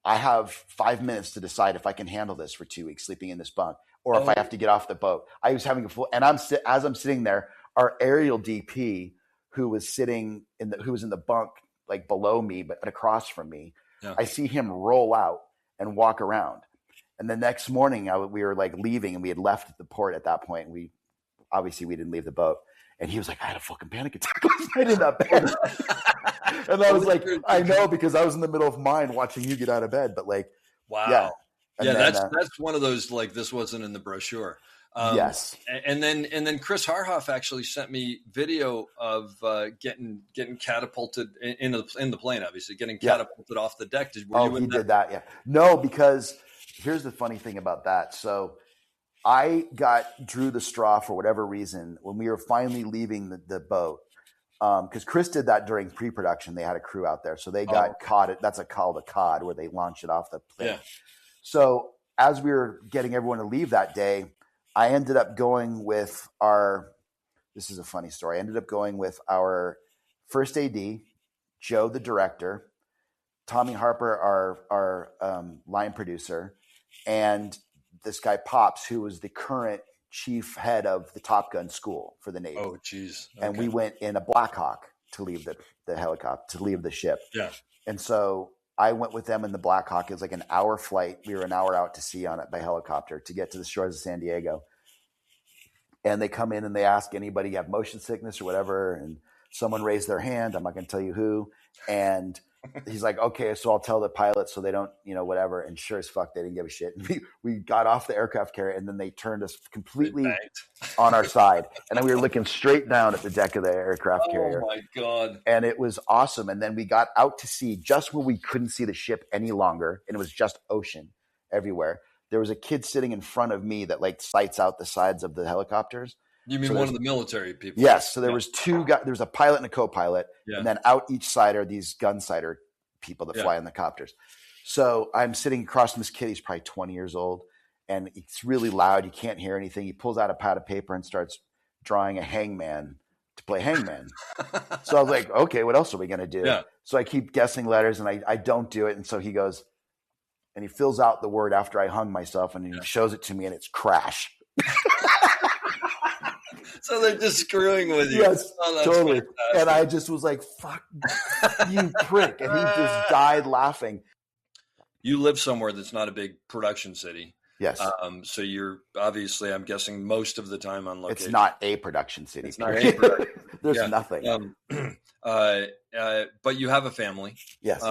I have 5 minutes to decide if I can handle this for 2 weeks, sleeping in this bunk, or if I have to get off the boat. I was having and as I'm sitting there, our aerial DP, who was in the bunk like below me but across from me, I see him roll out and walk around. And the next morning, we were like leaving, and we had left the port at that point. We didn't leave the boat, and he was like, "I had a fucking panic attack last night in that bed." And I was like, "I know, because I was in the middle of mine watching you get out of bed." But like, wow, that's one of those, like, this wasn't in the brochure. Yes. And then Chris Harhoff actually sent me video of getting catapulted in the plane, obviously getting catapulted off the deck. Did that? Yeah. No, because here's the funny thing about that. So I drew the straw for whatever reason when we were finally leaving the boat. Because Chris did that during pre-production. They had a crew out there. So they got caught. That's called a COD, where they launch it off the plane. Yeah. So as we were getting everyone to leave that day, I ended up going with this is a funny story. I ended up going with our first AD, Joe, the director, Tommy Harper, our line producer, and this guy Pops, who was the current chief head of the Top Gun school for the Navy. Oh, geez. Okay. And we went in a Black Hawk to leave the helicopter, to leave the ship. Yeah. And so I went with them in the Black Hawk. It was like an hour flight. We were an hour out to sea on it by helicopter to get to the shores of San Diego. And they come in and they ask anybody, you have motion sickness or whatever. And someone raised their hand. I'm not going to tell you who. And he's like, okay, so I'll tell the pilot so they don't, whatever. And sure as fuck, they didn't give a shit. And we got off the aircraft carrier, and then they turned us completely on our side. And then we were looking straight down at the deck of the aircraft carrier. Oh my God. And it was awesome. And then we got out to sea just when we couldn't see the ship any longer. And it was just ocean everywhere. There was a kid sitting in front of me that like sights out the sides of the helicopters. You mean one of the military people? Yes. So there was two guys. There was a pilot and a co-pilot, and then out each side are these gun sighter people that fly in the copters. So I'm sitting across from this kid. He's probably 20 years old, and it's really loud. You can't hear anything. He pulls out a pad of paper and starts drawing a hangman to play hangman. So I was like, okay, what else are we going to do? Yeah. So I keep guessing letters, and I don't do it. And so he goes, and he fills out the word after I hung myself, and he shows it to me, and it's crash. So they're just screwing with you. Yes, Oh, that's totally. fantastic. And I just was like, fuck you, prick. And he just died laughing. You live somewhere that's not a big production city. Yes. So you're obviously, I'm guessing, most of the time on location. It's not a production city. It's not a production. There's nothing. But you have a family. Yes.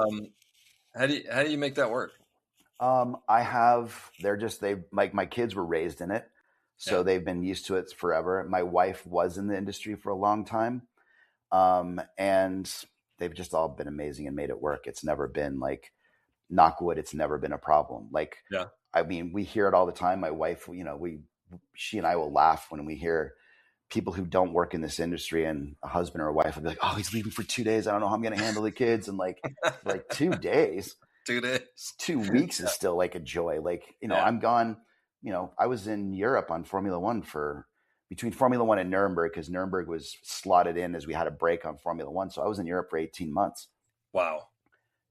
How do you make that work? My kids were raised in it. So they've been used to it forever. My wife was in the industry for a long time. And they've just all been amazing and made it work. It's never been like, knock wood, it's never been a problem. Like, I mean, we hear it all the time. My wife, she and I will laugh when we hear people who don't work in this industry and a husband or a wife will be like, oh, he's leaving for 2 days. I don't know how I'm going to handle the kids. And like 2 days, 2 days, 2 weeks is still like a joy. Like, I'm gone. I was in Europe on Formula One between Formula One and Nuremberg, because Nuremberg was slotted in as we had a break on Formula One. So I was in Europe for 18 months. Wow.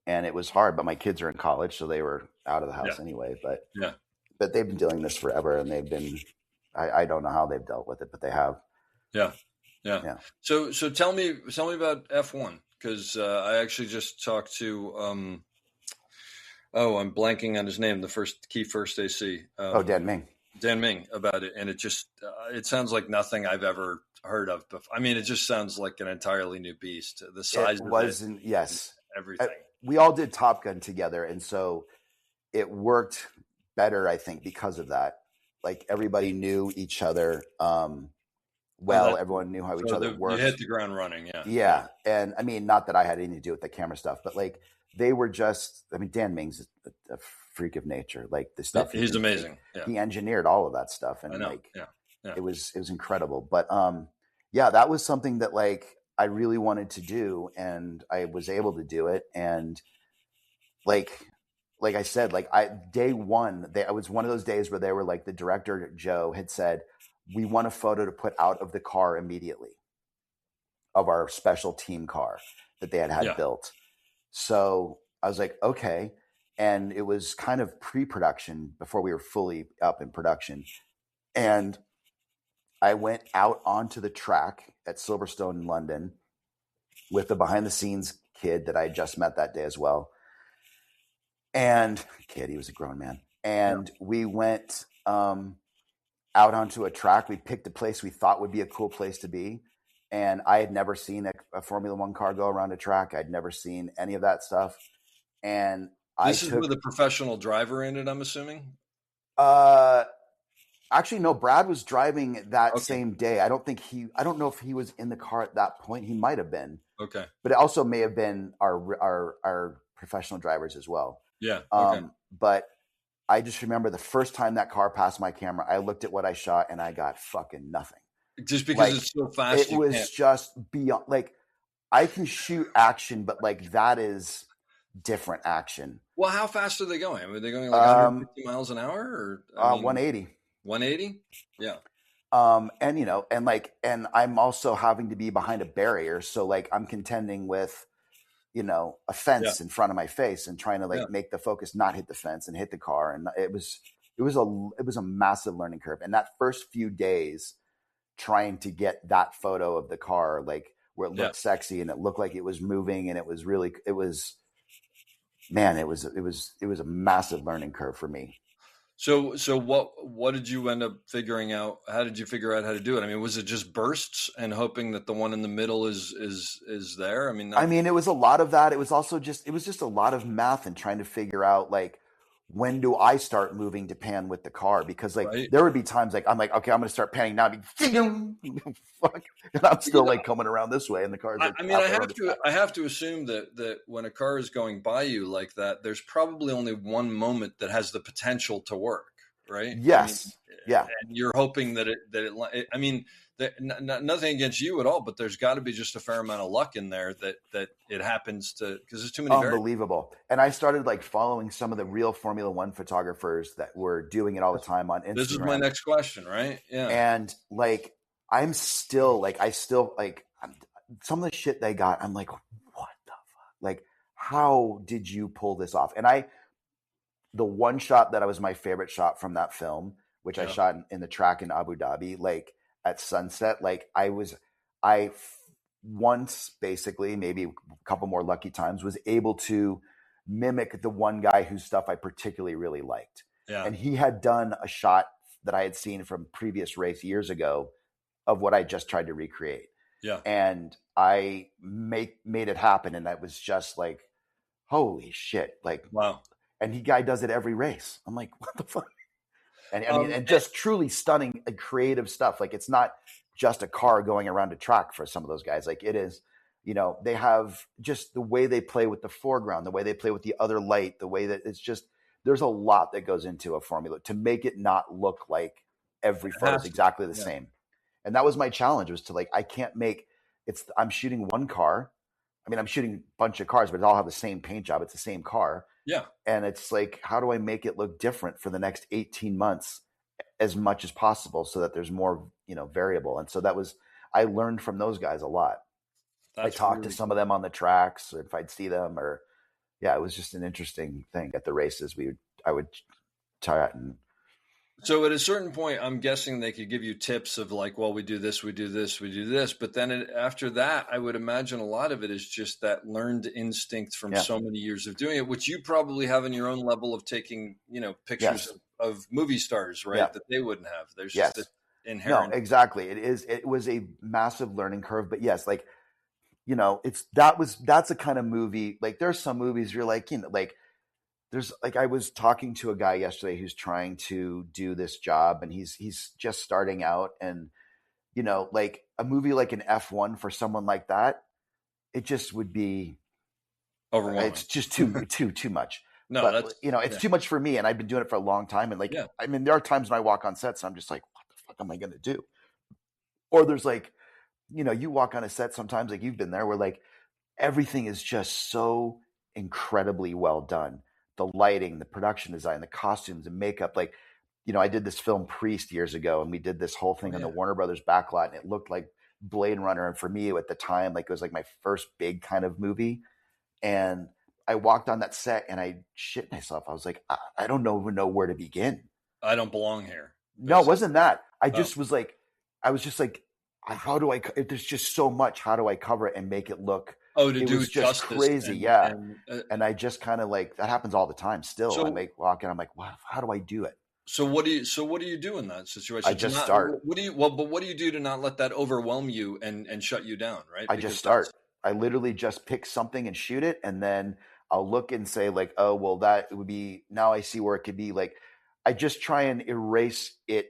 And it was hard, but my kids are in college, so they were out of the house anyway. But they've been doing this forever, and they've been, I don't know how they've dealt with it, but they have. Yeah. So tell me about F1, because I actually just talked to, I'm blanking on his name, the first AC. Dan Ming. Dan Ming about it, and it just it sounds like nothing I've ever heard of before. I mean, it just sounds like an entirely new beast. The size of it, yes, everything. We all did Top Gun together, and so it worked better, I think, because of that. Like, everybody knew each other everyone knew how each other worked. You hit the ground running, yeah. And I mean, not that I had anything to do with the camera stuff, but like, they were just, I mean, Dan Ming's a freak of nature. Like, the stuff he's amazing. Yeah. He engineered all of that stuff, and I know. like, Yeah. it was incredible. But that was something that like I really wanted to do, and I was able to do it. And like I said, like day one, it was one of those days where they were like, the director Joe had said, we want a photo to put out of the car immediately, of our special team car that they had built. So I was like, okay. And it was kind of pre-production before we were fully up in production. And I went out onto the track at Silverstone in London with the behind the scenes kid that I had just met that day as well. And he was a grown man. And we went out onto a track. We picked a place we thought would be a cool place to be. And I had never seen a Formula One car go around a track. I'd never seen any of that stuff. And this is with a professional driver in it, I'm assuming? Actually, no, Brad was driving that same day. I don't know if he was in the car at that point. He might have been. Okay. But it also may have been our professional drivers as well. Yeah. Okay. But I just remember the first time that car passed my camera, I looked at what I shot and I got fucking nothing. Just because it's so fast. It was just beyond, like, I can shoot action, but like, that is different action. Well, how fast are they going? Are they going like 150 miles an hour, or 180? 180? Yeah. And I'm also having to be behind a barrier. So like, I'm contending with, a fence in front of my face and trying to make the focus not hit the fence and hit the car. And it was a massive learning curve. And that first few days trying to get that photo of the car, like, where it looked sexy and it looked like it was moving, and it was a massive learning curve for me. So what did you end up figuring out? How did you figure out how to do it? I mean, was it just bursts and hoping that the one in the middle is there? I mean, it was a lot of that. It was also just a lot of math and trying to figure out, like, when do I start moving to pan with the car? Because there would be times like, I'm like, okay, I'm going to start panning now. Fuck. And I'm still like coming around this way, and the car's like, I have to assume that when a car is going by you like that, there's probably only one moment that has the potential to work, right? Yes. And you're hoping that nothing against you at all, but there's got to be just a fair amount of luck in there that it happens to, because there's too many unbelievable. And I started like following some of the real Formula One photographers that were doing it all the time on Instagram. This is my next question, right? Yeah. And like, some of the shit they got, I'm like, what the fuck? Like, how did you pull this off? And the one shot that was my favorite shot from that film, which I shot in the track in Abu Dhabi, like, at sunset. Like I once, basically, maybe a couple more lucky times, was able to mimic the one guy whose stuff I particularly really liked. Yeah. And he had done a shot that I had seen from previous race years ago of what I just tried to recreate. Yeah. And I made it happen. And that was just like, holy shit. Like, wow. And guy does it every race. I'm like, what the fuck? And I mean, and just truly stunning and creative stuff. Like, it's not just a car going around a track for some of those guys. Like, it is, they have just the way they play with the foreground, the way they play with the other light, the way that it's just, there's a lot that goes into a formula to make it not look like every photo is exactly the same. And that was my challenge, was to like, I can't make I'm shooting one car. I mean, I'm shooting a bunch of cars, but they all have the same paint job. It's the same car. Yeah. And it's like, how do I make it look different for the next 18 months as much as possible so that there's more, variable. And so I learned from those guys a lot. I talked to some of them on the tracks, or if I'd see them, or it was just an interesting thing at the races. I would chat. And so at a certain point, I'm guessing they could give you tips of like, well, we do this, we do this, we do this. But then after that, I would imagine a lot of it is just that learned instinct from so many years of doing it, which you probably have in your own level of taking, pictures of movie stars, right? That they wouldn't have. There's just this inherent. No, exactly. It was a massive learning curve, but yes, like, that's a kind of movie. Like, there's some movies you're like, like, there's like, I was talking to a guy yesterday who's trying to do this job, and he's just starting out, and like a movie like an F1 for someone like that, it just would be overwhelming. It's just too much. No, but, it's too much for me, and I've been doing it for a long time. And like, I mean, there are times when I walk on sets and I'm just like, what the fuck am I going to do? Or there's like, you walk on a set sometimes, like you've been there, where like everything is just so incredibly well done. The lighting, the production design, the costumes and makeup. Like, I did this film Priest years ago, and we did this whole thing on the Warner Brothers backlot, and it looked like Blade Runner. And for me at the time, like, it was like my first big kind of movie. And I walked on that set and I shit myself. I was like, I don't even know where to begin. I don't belong here. No, it wasn't that. I just was like, how do I, if there's just so much, how do I cover it and make it look, it was just crazy. And I just kind of like, that happens all the time still. So, I walk in, I'm like, wow, how do I do it? So what do you do in that situation? I just start. What do you do to not let that overwhelm you and shut you down? Right. I just start. I literally just pick something and shoot it. And then I'll look and say like, oh, well, that would be, now I see where it could be. Like, I just try and erase it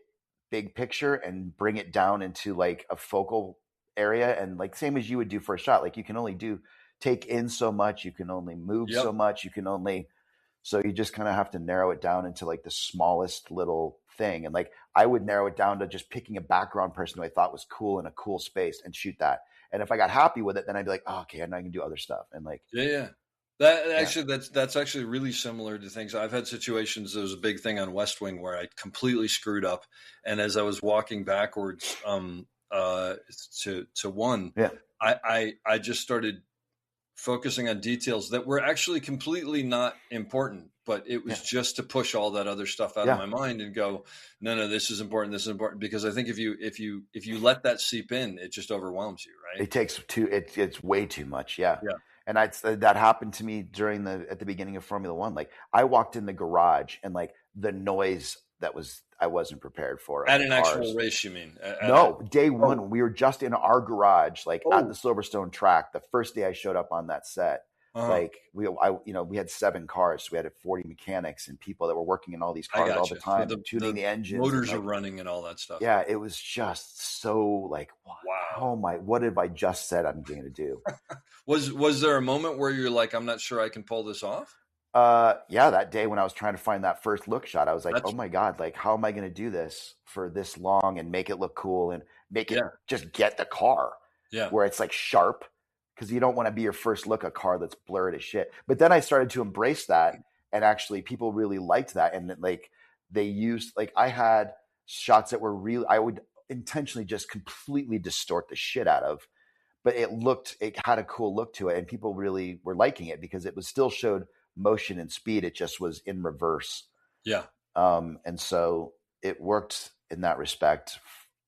big picture and bring it down into like a focal area. And like, same as you would do for a shot, like you can only take in so much, you can only move so much, so you just kind of have to narrow it down into like the smallest little thing. And like, I would narrow it down to just picking a background person who I thought was cool in a cool space and shoot that. And if I got happy with it, then I'd be like, oh, okay, and I can do other stuff. And like, that's actually really similar to things. I've had situations. There was a big thing on West Wing where I completely screwed up. And as I was walking backwards to one, I just started focusing on details that were actually completely not important, but it was just to push all that other stuff out of my mind and go, no, this is important. This is important. Because I think if you let that seep in, it just overwhelms you, right? It takes it's way too much. Yeah. And that happened to me at the beginning of Formula One. Like, I walked in the garage and like the noise I wasn't prepared for. At an actual race, you mean? No, day one, we were just in our garage, like at the Silverstone track. The first day I showed up on that set, like we had 7 cars. So we had 40 mechanics and people that were working in all these cars all the time, so tuning the engines. Motors are running and all that stuff. Yeah, it was just so like, wow. What have I just said I'm going to do? Was there a moment where you're like, I'm not sure I can pull this off? That day when I was trying to find that first look shot, I was like, oh my God, like, how am I going to do this for this long and make it look cool and make it just get the car where it's like sharp, because you don't want to be your first look a car that's blurred as shit. But then I started to embrace that, and actually people really liked that. And like, they used, like, I had shots that were really, I would intentionally just completely distort the shit out of, but it had a cool look to it, and people really were liking it because it was still showed motion and speed. It just was in reverse. Yeah. And so it worked in that respect.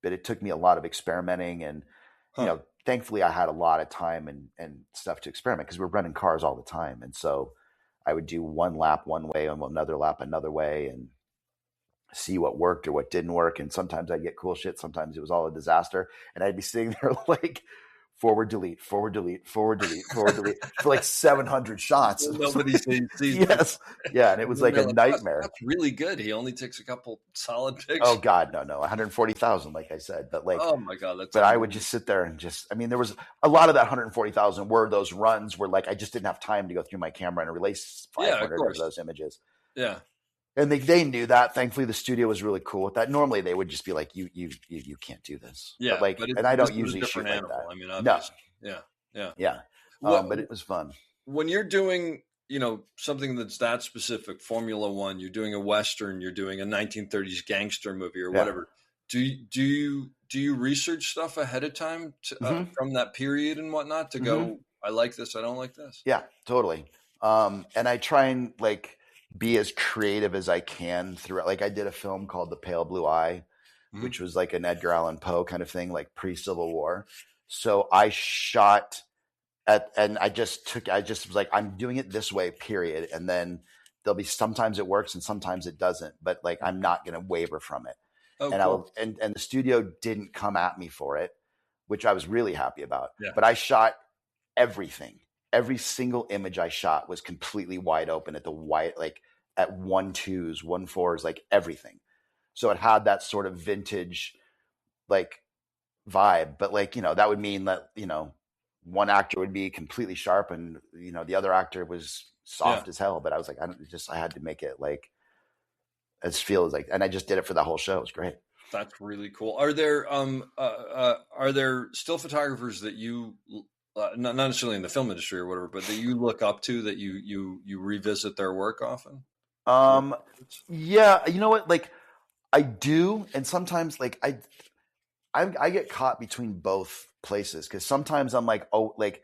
but it took me a lot of experimenting, and thankfully I had a lot of time and stuff to experiment because we're running cars all the time. And so I would do one lap one way and another lap another way and see what worked or what didn't work. And sometimes I'd get cool shit. Sometimes it was all a disaster. And I'd be sitting there like forward delete, forward delete, forward delete, forward delete for like 700 shots. Nobody sees. Yes. Yeah. And it was like a nightmare. That's really good. He only takes a couple solid pictures. Oh God, no. 140,000, like I said, but like, oh my God. But I would just sit there and there was a lot of that 140,000 were those runs where like, I just didn't have time to go through my camera and release 500 of those images. Yeah. And they knew that. Thankfully, the studio was really cool with that. Normally, they would just be like, "You can't do this." Yeah, but and I don't usually shoot like that. I mean, obviously. No. Yeah. But it was fun. When you're doing, something that's that specific, Formula One, you're doing a Western, you're doing a 1930s gangster movie or whatever. Do you research stuff ahead of time from that period and whatnot to go? I like this. I don't like this. Yeah, totally. And I try and like be as creative as I can throughout. Like I did a film called The Pale Blue Eye, which was like an Edgar Allan Poe kind of thing, like pre-Civil War. So I shot and I just was like, I'm doing it this way, period. And then there'll be sometimes it works and sometimes it doesn't, but like, I'm not going to waver from it. Oh, and cool. And the studio didn't come at me for it, which I was really happy about. Yeah. But I shot everything. Every single image I shot was completely wide open at the white, like at 1.2s, 1.4s, like everything. So it had that sort of vintage, like vibe. But like, that would mean that, one actor would be completely sharp and, the other actor was soft as hell. But I was like, I had to make it like, as feel as like, and I just did it for the whole show. It was great. That's really cool. Are there still photographers that you, not necessarily in the film industry or whatever, but that you look up to, that you revisit their work often? Yeah, you know what? Like I do, and sometimes like I get caught between both places because sometimes I'm like, oh, like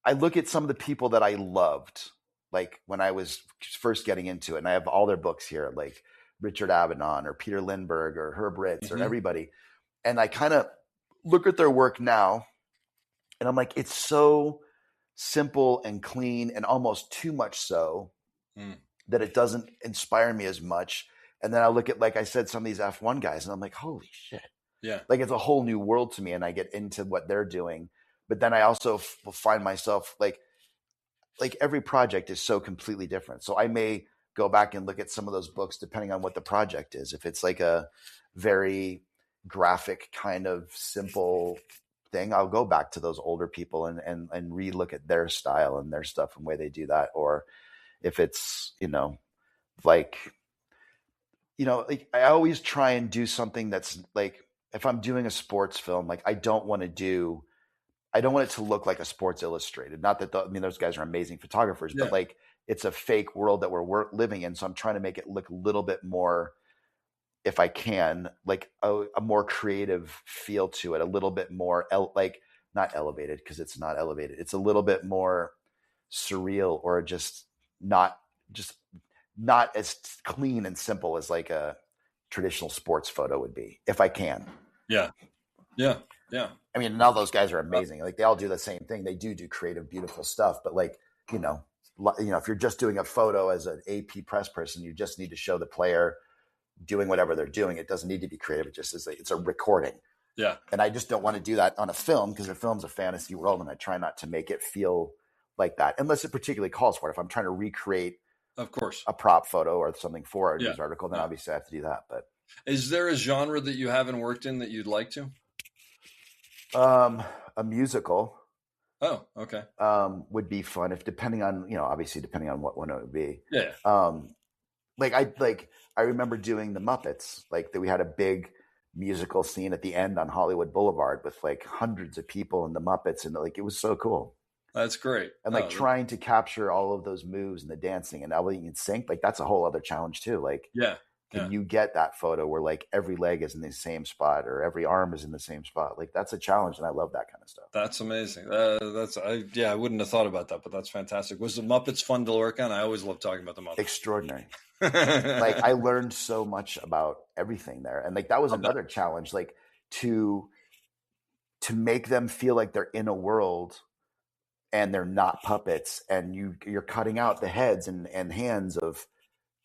I look at some of the people that I loved, like when I was first getting into it, and I have all their books here, like Richard Avedon or Peter Lindbergh or Herb Ritts or everybody, and I kind of look at their work now. And I'm like, it's so simple and clean and almost too much so that it doesn't inspire me as much. And then I look at, like I said, some of these F1 guys and I'm like, holy shit. Yeah. Like it's a whole new world to me and I get into what they're doing. But then I also find myself like every project is so completely different. So I may go back and look at some of those books depending on what the project is. If it's like a very graphic kind of simple thing, I'll go back to those older people and re-look at their style and their stuff and the way they do that. Or if it's, like I always try and do something that's like, if I'm doing a sports film, like I don't want it to look like a Sports Illustrated. Not that those guys are amazing photographers, but like it's a fake world that we're living in. So I'm trying to make it look a little bit more, if I can, like a more creative feel to it, a little bit more like not elevated because it's not elevated. It's a little bit more surreal or just not as clean and simple as like a traditional sports photo would be, if I can. Yeah. I mean, and all those guys are amazing. Like they all do the same thing. They do creative, beautiful stuff. But like, if you're just doing a photo as an AP press person, you just need to show the player doing whatever they're doing. It doesn't need to be creative. It just is it's a recording. Yeah. And I just don't want to do that on a film because a film's a fantasy world and I try not to make it feel like that unless it particularly calls for it. If I'm trying to recreate, of course, a prop photo or something for a news article, then obviously I have to do that. But is there a genre that you haven't worked in that you'd like to? A musical. Oh, okay. Would be fun depending on what one it would be. Yeah. I remember doing the Muppets, like that we had a big musical scene at the end on Hollywood Boulevard with like hundreds of people in the Muppets. And like, it was so cool. That's great. And like trying to capture all of those moves and the dancing and everything in sync, like that's a whole other challenge too. Like, can you get that photo where like every leg is in the same spot or every arm is in the same spot? Like that's a challenge, and I love that kind of stuff. That's amazing. I wouldn't have thought about that, but that's fantastic. Was the Muppets fun to work on? I always love talking about the Muppets. Extraordinary. Like I learned so much about everything there, and like that was another challenge, like to make them feel like they're in a world and they're not puppets, and you're cutting out the heads and hands of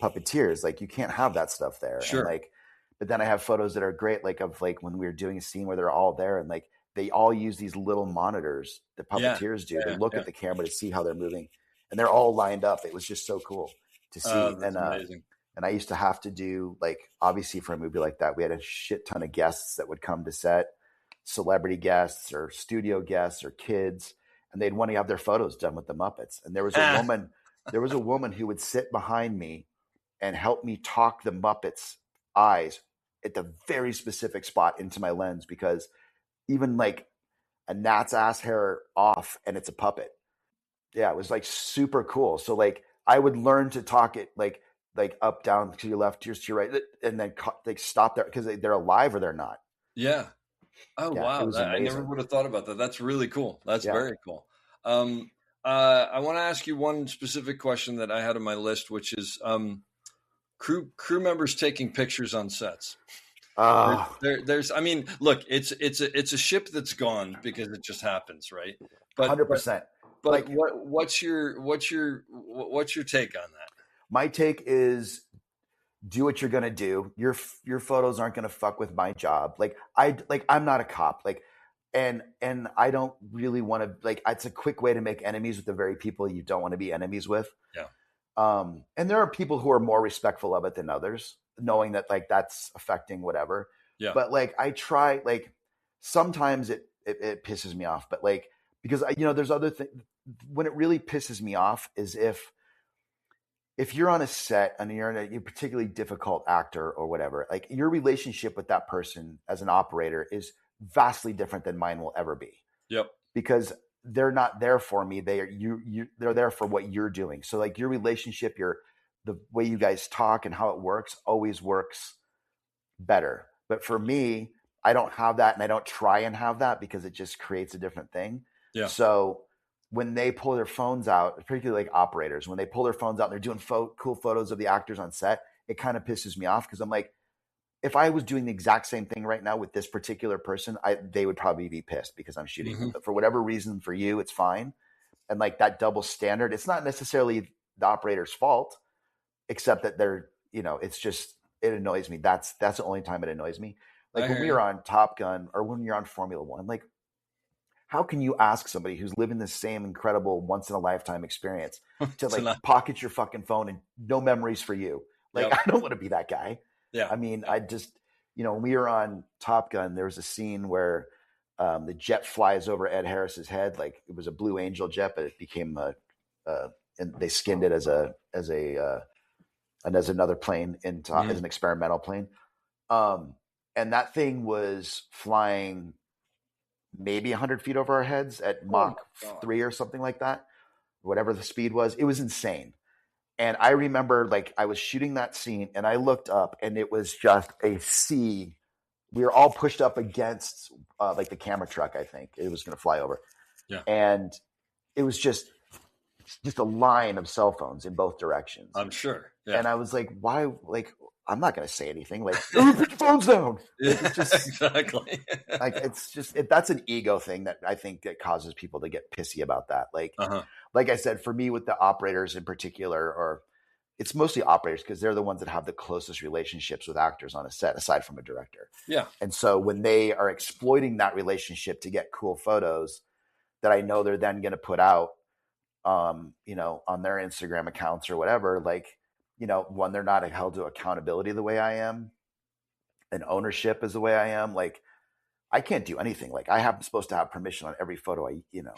puppeteers. Like you can't have that stuff there. Sure. And like, but then I have photos that are great, like of like when we were doing a scene where they're all there and like they all use these little monitors that puppeteers do to look at the camera to see how they're moving, and they're all lined up. It was just so cool to see. Amazing. And I used to have to do, like, obviously for a movie like that, we had a shit ton of guests that would come to set, celebrity guests or studio guests or kids, and they'd want to have their photos done with the Muppets. And there was a woman who would sit behind me and help me talk the Muppets' eyes at the very specific spot into my lens, because even like a gnat's ass hair off and it's a puppet. Yeah, it was like super cool. So like I would learn to talk it like up, down, to your left, to your right, and then like stop there because they're alive or they're not. Yeah. Oh, yeah, wow. I never would have thought about that. That's really cool. That's very cool. I want to ask you one specific question that I had on my list, which is crew members taking pictures on sets. There's I mean, look, it's a ship that's gone because it just happens, right? But 100%. But like, what's your take on that? My take is do what you're going to do. Your photos aren't going to fuck with my job. I'm not a cop. And I don't really want to, it's a quick way to make enemies with the very people you don't want to be enemies with. Yeah. And there are people who are more respectful of it than others, knowing that that's affecting whatever. Yeah. But I try, sometimes it pisses me off, but because there's other things. When it really pisses me off is if you're on a set and you're a particularly difficult actor or whatever, your relationship with that person as an operator is vastly different than mine will ever be. Yep. Because they're not there for me. They're there for what you're doing. So your relationship, the way you guys talk and how it works always works better. But for me, I don't have that, and I don't try and have that because it just creates a different thing. Yeah. So when they pull their phones out, particularly operators, when they pull their phones out and they're doing cool photos of the actors on set, it kind of pisses me off because I'm like, if I was doing the exact same thing right now with this particular person, they would probably be pissed because I'm shooting them. But for whatever reason, for you, it's fine. And that double standard, it's not necessarily the operator's fault, except that they're, it's just, it annoys me. That's the only time it annoys me. When we were on Top Gun or when you're on Formula One, how can you ask somebody who's living the same incredible once in a lifetime experience to pocket your fucking phone and no memories for you? Yep. I don't want to be that guy. Yeah. I mean, I just, when we were on Top Gun, there was a scene where the jet flies over Ed Harris's head. It was a Blue Angel jet, but it became and they skinned it as another plane as an experimental plane. And that thing was flying maybe 100 feet over our heads at Mach 3 or something like that, whatever the speed was. It was insane. And I remember I was shooting that scene and I looked up and it was just a sea. We were all pushed up against the camera truck. I think it was going to fly over. Yeah. And it was just a line of cell phones in both directions. I'm sure. Yeah. And I was like, why? I'm not going to say anything. Put your phones down. It's just, exactly. It's just that's an ego thing that I think that causes people to get pissy about that. Like I said, for me with the operators in particular, or it's mostly operators because they're the ones that have the closest relationships with actors on a set, aside from a director. Yeah. And so when they are exploiting that relationship to get cool photos that I know they're then going to put out, on their Instagram accounts or whatever, one, they're not held to accountability the way I am, and ownership is the way I am. I can't do anything. I'm supposed to have permission on every photo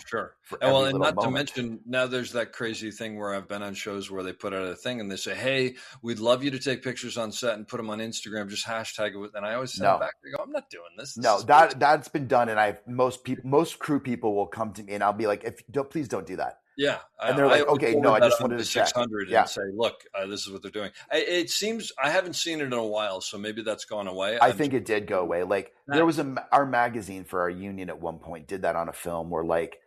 Sure. And and not moment. To mention, now there's that crazy thing where I've been on shows where they put out a thing and they say, "Hey, we'd love you to take pictures on set and put them on Instagram. Just hashtag it." And I always send back, I go, "I'm not doing this." That's been done. And most crew people will come to me and I'll be like, please don't do that. Yeah, And they're I like, always okay, no, forward I that just on wanted to to check. 600 Yeah. and say, look, this is what they're doing. It seems I haven't seen it in a while, so maybe that's gone away. I think it did go away. Like there That- was our magazine for our union at one point did that on a film where like,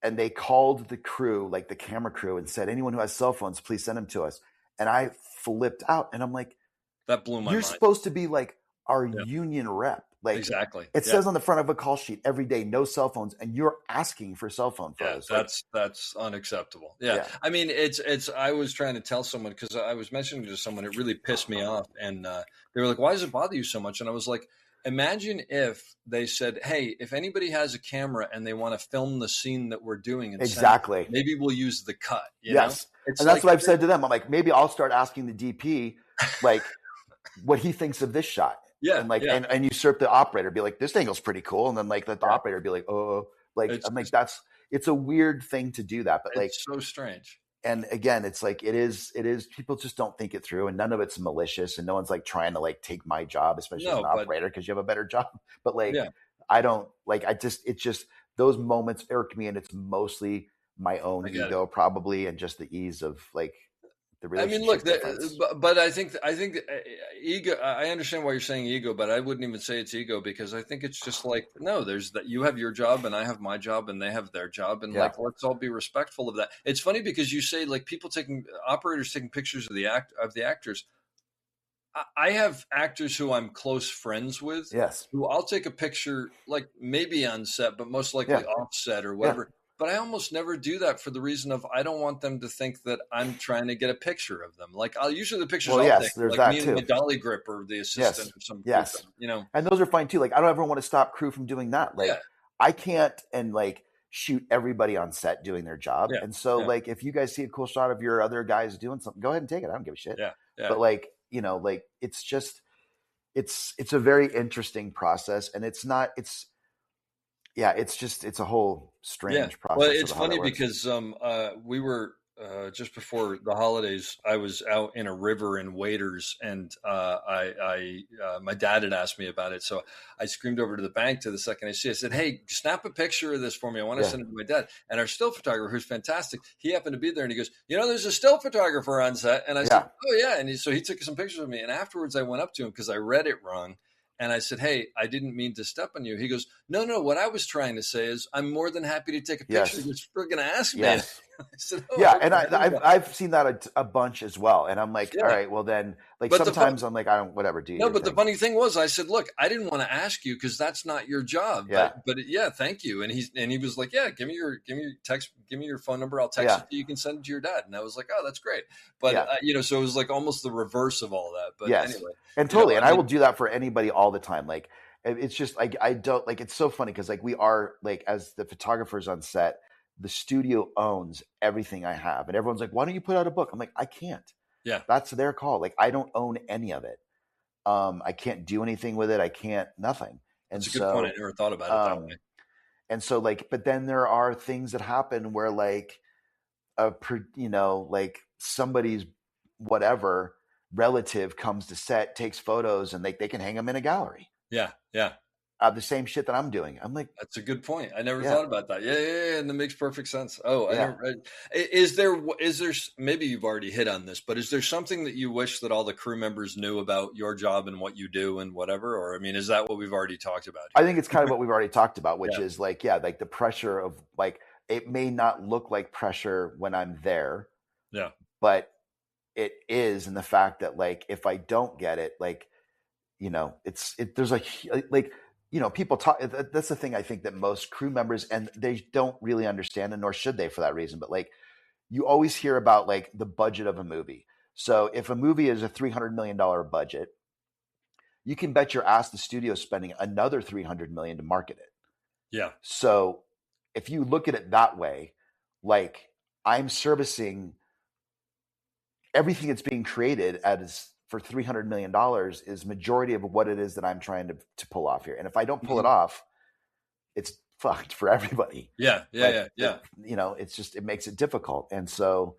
and they called the crew, like the camera crew, and said, anyone who has cell phones, please send them to us. And I flipped out, and I'm like, that blew my you're mind. supposed to be like our Yeah. union rep. Like Exactly. it says on the front of a call sheet every day, no cell phones, and you're asking for cell phone photos. Yeah, that's unacceptable. Yeah. I mean, it's. I was trying to tell someone because I was mentioning to someone, it really pissed me off, and they were like, "Why does it bother you so much?" And I was like, "Imagine if they said, hey, if anybody has a camera and they want to film the scene that we're doing, and exactly, maybe we'll use the cut." You yes, know? and that's what I've said to them. I'm like, maybe I'll start asking the DP, like, what he thinks of this shot. Yeah, and like, and usurp the operator, be like, this angle's pretty cool, and then like let the operator be like, oh, like I'm like, it's a weird thing to do that, but like, it's so strange. And again, it's like it is. People just don't think it through, and none of it's malicious, and no one's like trying to like take my job, especially as an operator, because you have a better job. But like, I don't like. It's just those moments irk me, and it's mostly my own ego, probably, and just the ease of like. I mean, look, but I think ego. I understand why you're saying ego, but I wouldn't even say it's ego because I think it's just like no. There's that you have your job and I have my job and they have their job and like let's all be respectful of that. It's funny because you say like operators taking pictures of the actors. I have actors who I'm close friends with. Yes, who I'll take a picture like maybe on set, but most likely off set or whatever. Yeah. But I almost never do that for the reason of I don't want them to think that I'm trying to get a picture of them. Like I'll usually the pictures I'll take, like me and my dolly grip or the assistant or something. Yes, you know, and those are fine too. Like I don't ever want to stop crew from doing that. Like I can't and like shoot everybody on set doing their job. And so like if you guys see a cool shot of your other guys doing something, go ahead and take it. I don't give a shit. Yeah. But like you know, like it's just it's a very interesting process, and it's a whole strange process. Well, it's funny because we were just before the holidays. I was out in a river in waders, and my dad had asked me about it, so I screamed over to the bank to the second I see. I said, "Hey, snap a picture of this for me. I want to send it to my dad." And our still photographer, who's fantastic, he happened to be there, and he goes, "There's a still photographer on set." And I said, "Oh yeah," and so he took some pictures of me. And afterwards, I went up to him because I read it wrong. And I said, "Hey, I didn't mean to step on you." He goes, No. What I was trying to say is I'm more than happy to take a picture. You're friggin' ask me. Yes. I said, and I've seen that a bunch as well. And I'm like, all right, well then, like but sometimes I'm like, I don't, whatever, do you? No, but the funny thing was, I said, look, I didn't want to ask you because that's not your job. Yeah. But thank you. And he was like, yeah, give me your text, give me your phone number. I'll text it to you. You can send it to your dad. And I was like, oh, that's great. But so it was like almost the reverse of all that. But anyway, and totally, and I will do that for anybody all the time. Like it's just like I don't like. It's so funny because like we are like as the photographers on set. The studio owns everything I have. And everyone's like, why don't you put out a book? I'm like, I can't. Yeah. That's their call. Like, I don't own any of it. I can't do anything with it. I can't, nothing. And that's a good point. I never thought about it that way. And so like, but then there are things that happen where like, like somebody's whatever relative comes to set, takes photos and they can hang them in a gallery. Yeah. Yeah. The same shit that I'm doing. I'm like, that's a good point. I never thought about that. Yeah. And that makes perfect sense. Oh, is there, maybe you've already hit on this, but is there something that you wish that all the crew members knew about your job and what you do and whatever? Or, I mean, is that what we've already talked about here? I think it's kind of what we've already talked about, which is like, like the pressure of like, it may not look like pressure when I'm there. Yeah. But it is in the fact that like, if I don't get it, like, there's like, people talk, that's the thing I think that most crew members, and they don't really understand, and nor should they for that reason. But like, you always hear about like the budget of a movie. So if a movie is a $300 million budget, you can bet your ass the studio is spending another $300 million to market it. Yeah. So if you look at it that way, like I'm servicing everything that's being created for $300 million is majority of what it is that I'm trying to pull off here. And if I don't pull it off, it's fucked for everybody. Yeah. It's just, it makes it difficult. And so,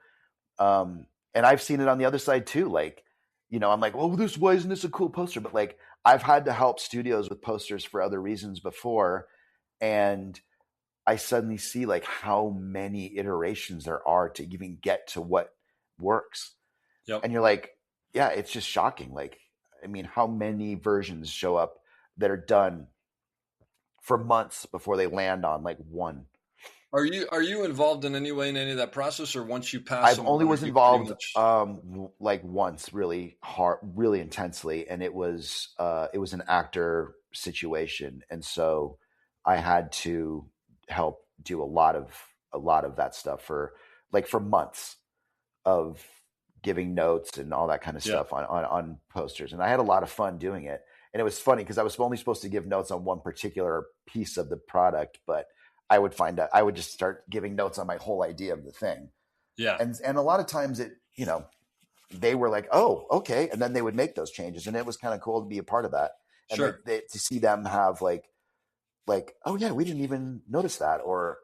and I've seen it on the other side too. Like, I'm like, well, why isn't this a cool poster? But like, I've had to help studios with posters for other reasons before. And I suddenly see like how many iterations there are to even get to what works. Yep. And you're like, yeah, it's just shocking. Like, I mean, how many versions show up that are done for months before they land on like one? Are you involved in any way in any of that process, or once you pass I've them only on, are was you pretty involved much? like once, really hard, really intensely, and it was an actor situation, and so I had to help do a lot of that stuff for months of giving notes and all that kind of Yeah, stuff on posters, and I had a lot of fun doing it. And it was funny because I was only supposed to give notes on one particular piece of the product, but I would find out I would just start giving notes on my whole idea of the thing, yeah, and a lot of times it, they were like, oh, okay, and then they would make those changes, and it was kind of cool to be a part of that, and sure. to see them have like, oh yeah, we didn't even notice that, or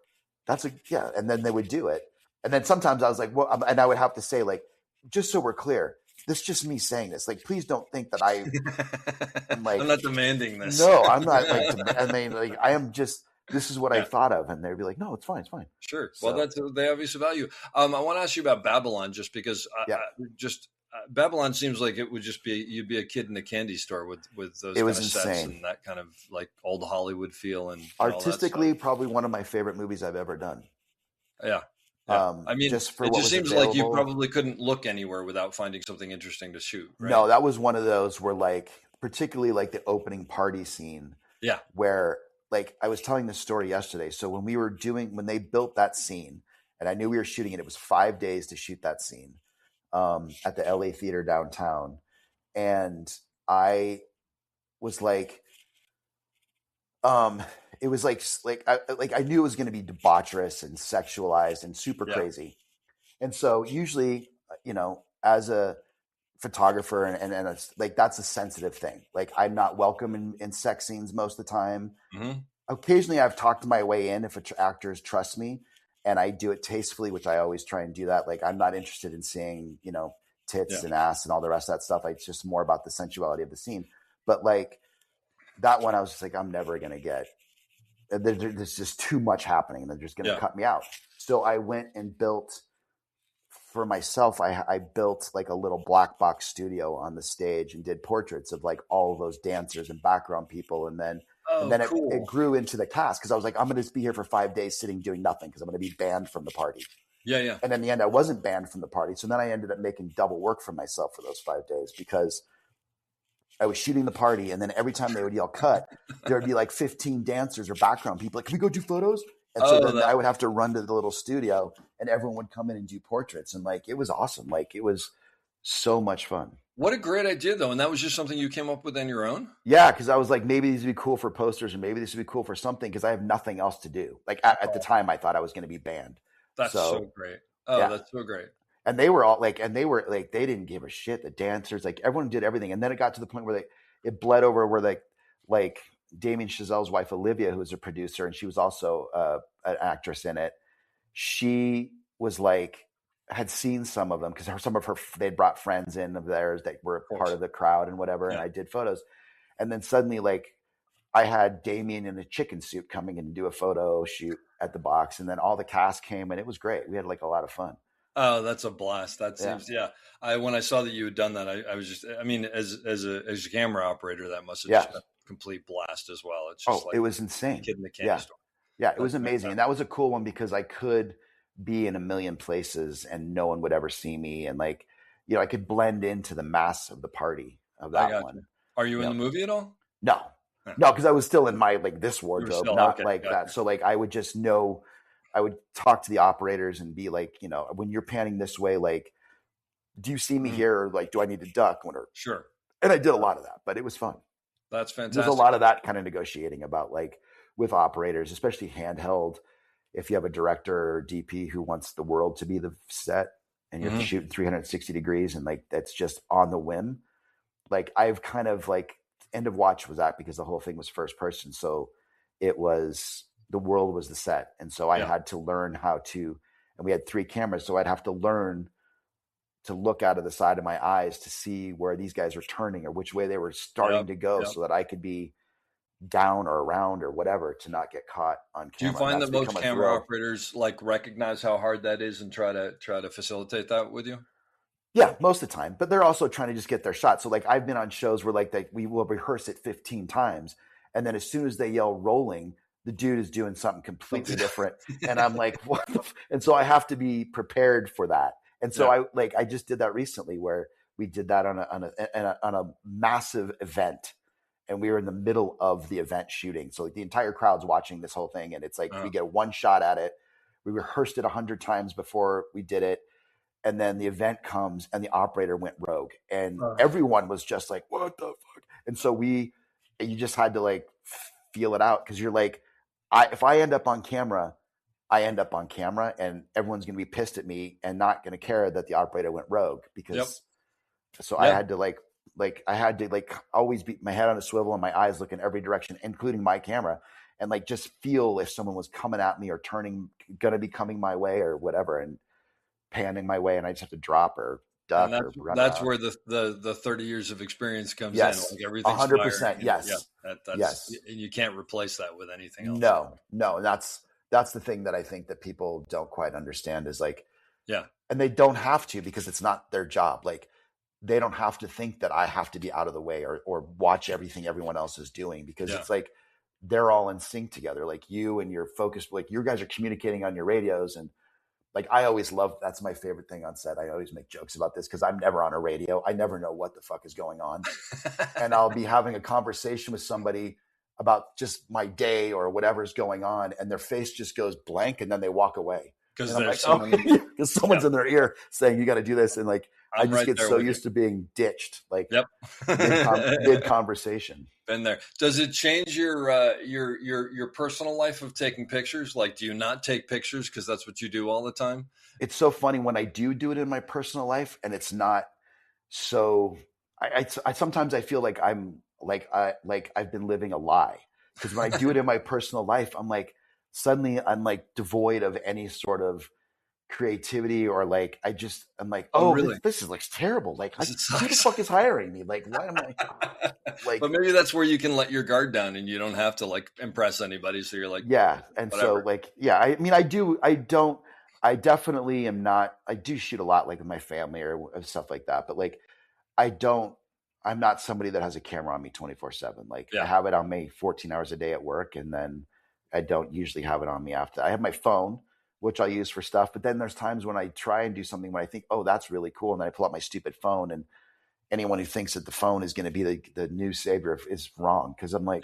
that's a yeah, and then they would do it, and then sometimes I was like, well, and I would have to say like, just so we're clear, this is just me saying this, like, please don't think that I am I'm like, not demanding this. no, I'm not like, I mean, like, I am just, this is what I Yeah. thought of, and they'd be like, no, it's fine, it's fine. Sure. So, Well, they obviously value. I want to ask you about Babylon, just because yeah. Babylon seems like it would just be you'd be a kid in a candy store with those It kind was of sets insane. and that kind of like old Hollywood feel and Artistically, all that probably one of my favorite movies I've ever done. stuff. Yeah. I mean, just for it what just was seems like you available. probably couldn't look anywhere without finding something interesting to shoot. Right? No, that was one of those where like, particularly like the opening party scene. Yeah. Where like I was telling this story yesterday. So when they built that scene, and I knew we were shooting it, it was 5 days to shoot that scene at the LA Theater downtown, and I was like, it was like I knew it was going to be debaucherous and sexualized and super crazy. And so usually, as a photographer and like, that's a sensitive thing. Like, I'm not welcome in sex scenes most of the time. Mm-hmm. Occasionally I've talked my way in if actors trust me, and I do it tastefully, which I always try and do that. Like, I'm not interested in seeing, tits and ass and all the rest of that stuff. It's just more about the sensuality of the scene. But like that one, I was just like, I'm never going to get, there's just too much happening, and they're just going to cut me out. So I went and built for myself. I built like a little black box studio on the stage and did portraits of like all of those dancers and background people. And then, cool. it grew into the cast, because I was like, I'm going to be here for 5 days sitting doing nothing, because I'm going to be banned from the party. Yeah. And in the end, I wasn't banned from the party. So then I ended up making double work for myself for those 5 days, because I was shooting the party, and then every time they would yell cut, there would be like 15 dancers or background people like, can we go do photos? And so then I would have to run to the little studio, and everyone would come in and do portraits. And like, it was awesome. Like, it was so much fun. What a great idea, though. And that was just something you came up with on your own? Yeah, because I was like, maybe these would be cool for posters, and maybe this would be cool for something, because I have nothing else to do. Like, at the time, I thought I was going to be banned. That's so great. Oh, yeah. That's so great. And they were all like, they didn't give a shit. The dancers, like, everyone did everything. And then it got to the point where it bled over where like Damien Chazelle's wife, Olivia, who was a producer, and she was also an actress in it. She was like, had seen some of them, because they'd brought friends in of theirs that were part of the crowd and whatever. And I did photos. And then suddenly, like, I had Damien in a chicken suit coming in to do a photo shoot at the box. And then all the cast came, and it was great. We had like a lot of fun. Oh, that's a blast. That seems, when I saw that you had done that, I was just, I mean, as a camera operator, that must have just been a complete blast as well. It's just it was insane. Kid in the candy store. Yeah, it was amazing. And that was a cool one, because I could be in a million places and no one would ever see me. And like, I could blend into the mass of the party of that one. Are you in the movie at all? No, because I was still in my, like, this wardrobe, not like that. So like, I would just know, I would talk to the operators and be like, when you're panning this way, like, do you see me here? Or like, do I need to duck? Sure. And I did a lot of that, but it was fun. That's fantastic. There's a lot of that kind of negotiating about, like, with operators, especially handheld. If you have a director or DP who wants the world to be the set, and you're shooting 360 degrees, and like, that's just on the whim. Like, I've kind of like, End of Watch was that, because the whole thing was first person. So it was, the world was the set. And so I had to learn how to, and we had 3 cameras. So I'd have to learn to look out of the side of my eyes to see where these guys were turning or which way they were starting to go, so that I could be down or around or whatever to not get caught on Do you camera. find That's that most become a camera thrill. operators like recognize how hard that is and try to facilitate that with you? Yeah, most of the time, but they're also trying to just get their shot. So like I've been on shows where like we will rehearse it 15 times, and then as soon as they yell rolling, the dude is doing something completely different, and I'm like, what? And so I have to be prepared for that. And so I just did that recently where we did that on a massive event, and we were in the middle of the event shooting. So like the entire crowd's watching this whole thing, and it's like we get one shot at it. We rehearsed it 100 times before we did it. And then the event comes and the operator went rogue and everyone was just like, what the fuck? And so you just had to like feel it out. Cause you're like, if I end up on camera, I end up on camera and everyone's going to be pissed at me and not going to care that the operator went rogue because I had to always be my head on a swivel and my eyes look in every direction, including my camera, and like just feel if someone was coming at me or going to be coming my way or whatever. And panning my way, and I just have to drop or duck or run. That's where the 30 years of experience comes in. Like everything's 100%. Yes. That's and you can't replace that with anything else. No. That's the thing that I think that people don't quite understand is like, and they don't have to because it's not their job. Like they don't have to think that I have to be out of the way or watch everything everyone else is doing because it's like they're all in sync together. Like you and your focus, like you guys are communicating on your radios and like I always love, that's my favorite thing on set. I always make jokes about this because I'm never on a radio. I never know what the fuck is going on. And I'll be having a conversation with somebody about just my day or whatever's going on. And their face just goes blank and then they walk away. Because someone's in their ear saying, you got to do this. And like, I just get so used to being ditched, like mid conversation. Been there. Does it change your personal life of taking pictures? Like, do you not take pictures because that's what you do all the time? It's so funny when I do it in my personal life, and it's not so. I sometimes I feel like I'm like I've been living a lie because when I do it in my personal life, I'm like suddenly I'm like devoid of any sort of creativity or like I'm like, really? This is like terrible. Like who the fuck is hiring me? Like why am I like? But maybe that's where you can let your guard down and you don't have to like impress anybody. So you're like, and whatever. So like I mean I definitely am not. I do shoot a lot like with my family or stuff like that, but like I'm not somebody that has a camera on me 24/7. Like I have it on me 14 hours a day at work, and then I don't usually have it on me after. I have my phone, which I use for stuff. But then there's times when I try and do something when I think, oh, that's really cool. And then I pull out my stupid phone, and anyone who thinks that the phone is going to be the new savior is wrong. Cause I'm like,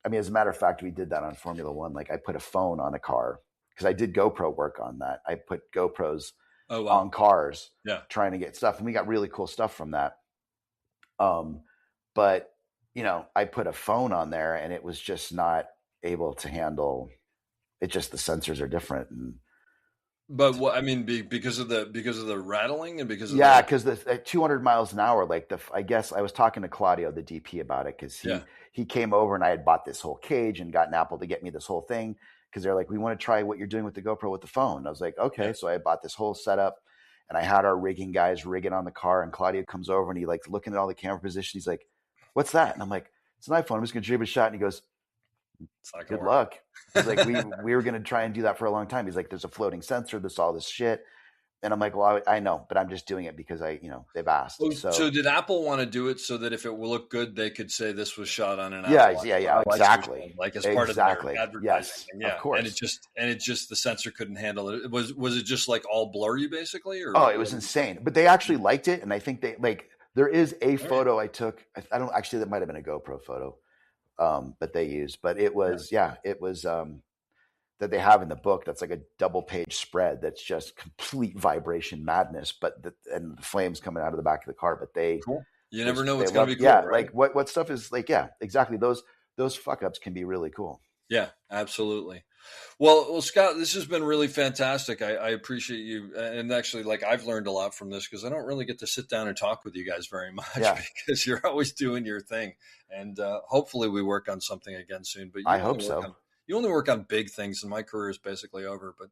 I mean, as a matter of fact, we did that on Formula One. Like I put a phone on a car because I did GoPro work on that. I put GoPros on cars trying to get stuff. And we got really cool stuff from that. But I put a phone on there and it was just not able to handle it. Just the sensors are different. But what I mean, because of the rattling and because of because at 200 miles an hour, like I guess I was talking to Claudio, the DP, about it because he came over and I had bought this whole cage and gotten Apple to get me this whole thing because they're like, we want to try what you're doing with the GoPro with the phone. I was like, okay, so I bought this whole setup and I had our rigging guys rigging on the car, and Claudio comes over and he like looking at all the camera position. He's like, what's that? And I'm like, it's an iPhone. I'm just gonna give it a shot. And he goes, good luck. He's like, we were going to try and do that for a long time. He's like, there's a floating sensor, there's all this shit. And I'm like, well, I know, but I'm just doing it because they've asked. So did Apple want to do it so that if it will look good, they could say this was shot on an Apple? Yeah, exactly. Like as part of their advertising. Yes, of course. And it just the sensor couldn't handle it. Was it just like all blurry basically? Or it was insane. But they actually liked it, and I think they like. There is a photo I took. I don't actually. That might have been a GoPro photo. But they used, but it was, it was, that they have in the book. That's like a double page spread. That's just complete vibration madness, and the flames coming out of the back of the car, but you never know what's going to be cool. Yeah. Right? Like what stuff is like, exactly. Those fuck ups can be really cool. Yeah, absolutely. Well, Scott, this has been really fantastic. I appreciate you. And actually, like, I've learned a lot from this because I don't really get to sit down and talk with you guys very much because you're always doing your thing. And hopefully we work on something again soon. But I hope so. You only work on big things, and my career is basically over. But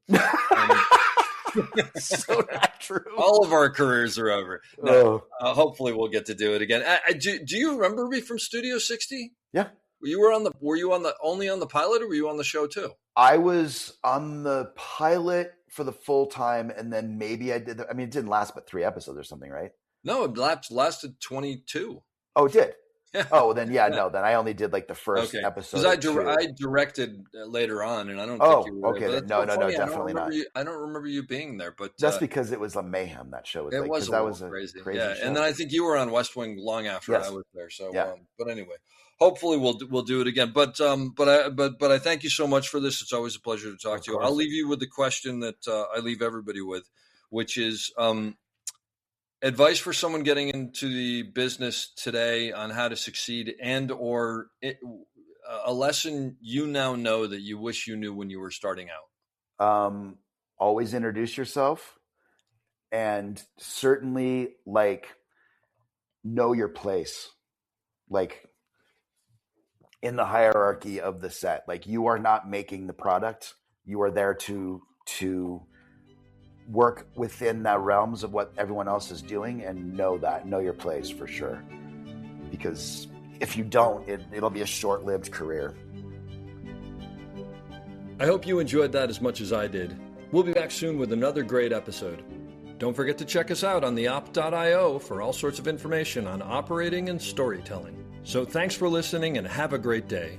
so not true. All of our careers are over. No, hopefully we'll get to do it again. Do you remember me from Studio 60? Yeah. Were you only on the pilot, or were you on the show too? I was on the pilot for the full time, and then maybe I did. I mean, it didn't last but 3 episodes or something, right? No, it lasted 22. Oh, it did. Yeah. Oh, then no, then I only did like the first episode. Because I directed later on, and I don't think you were. Okay. No, definitely not. I don't remember you being there, but that's because it was a mayhem. That show was it was crazy. Yeah, show. And then I think you were on West Wing long after I was there. So, yeah. But anyway, hopefully we'll do it again. But I thank you so much for this. It's always a pleasure to talk to you. I'll leave you with the question that I leave everybody with, which is advice for someone getting into the business today on how to succeed, and or a lesson you now know that you wish you knew when you were starting out. Always introduce yourself, and certainly know your place, in the hierarchy of the set. You are not making the product. You are there to work within the realms of what everyone else is doing, and know your place for sure. Because if you don't, it'll be a short-lived career. I hope you enjoyed that as much as I did. We'll be back soon with another great episode. Don't forget to check us out on theop.io for all sorts of information on operating and storytelling. So thanks for listening, and have a great day.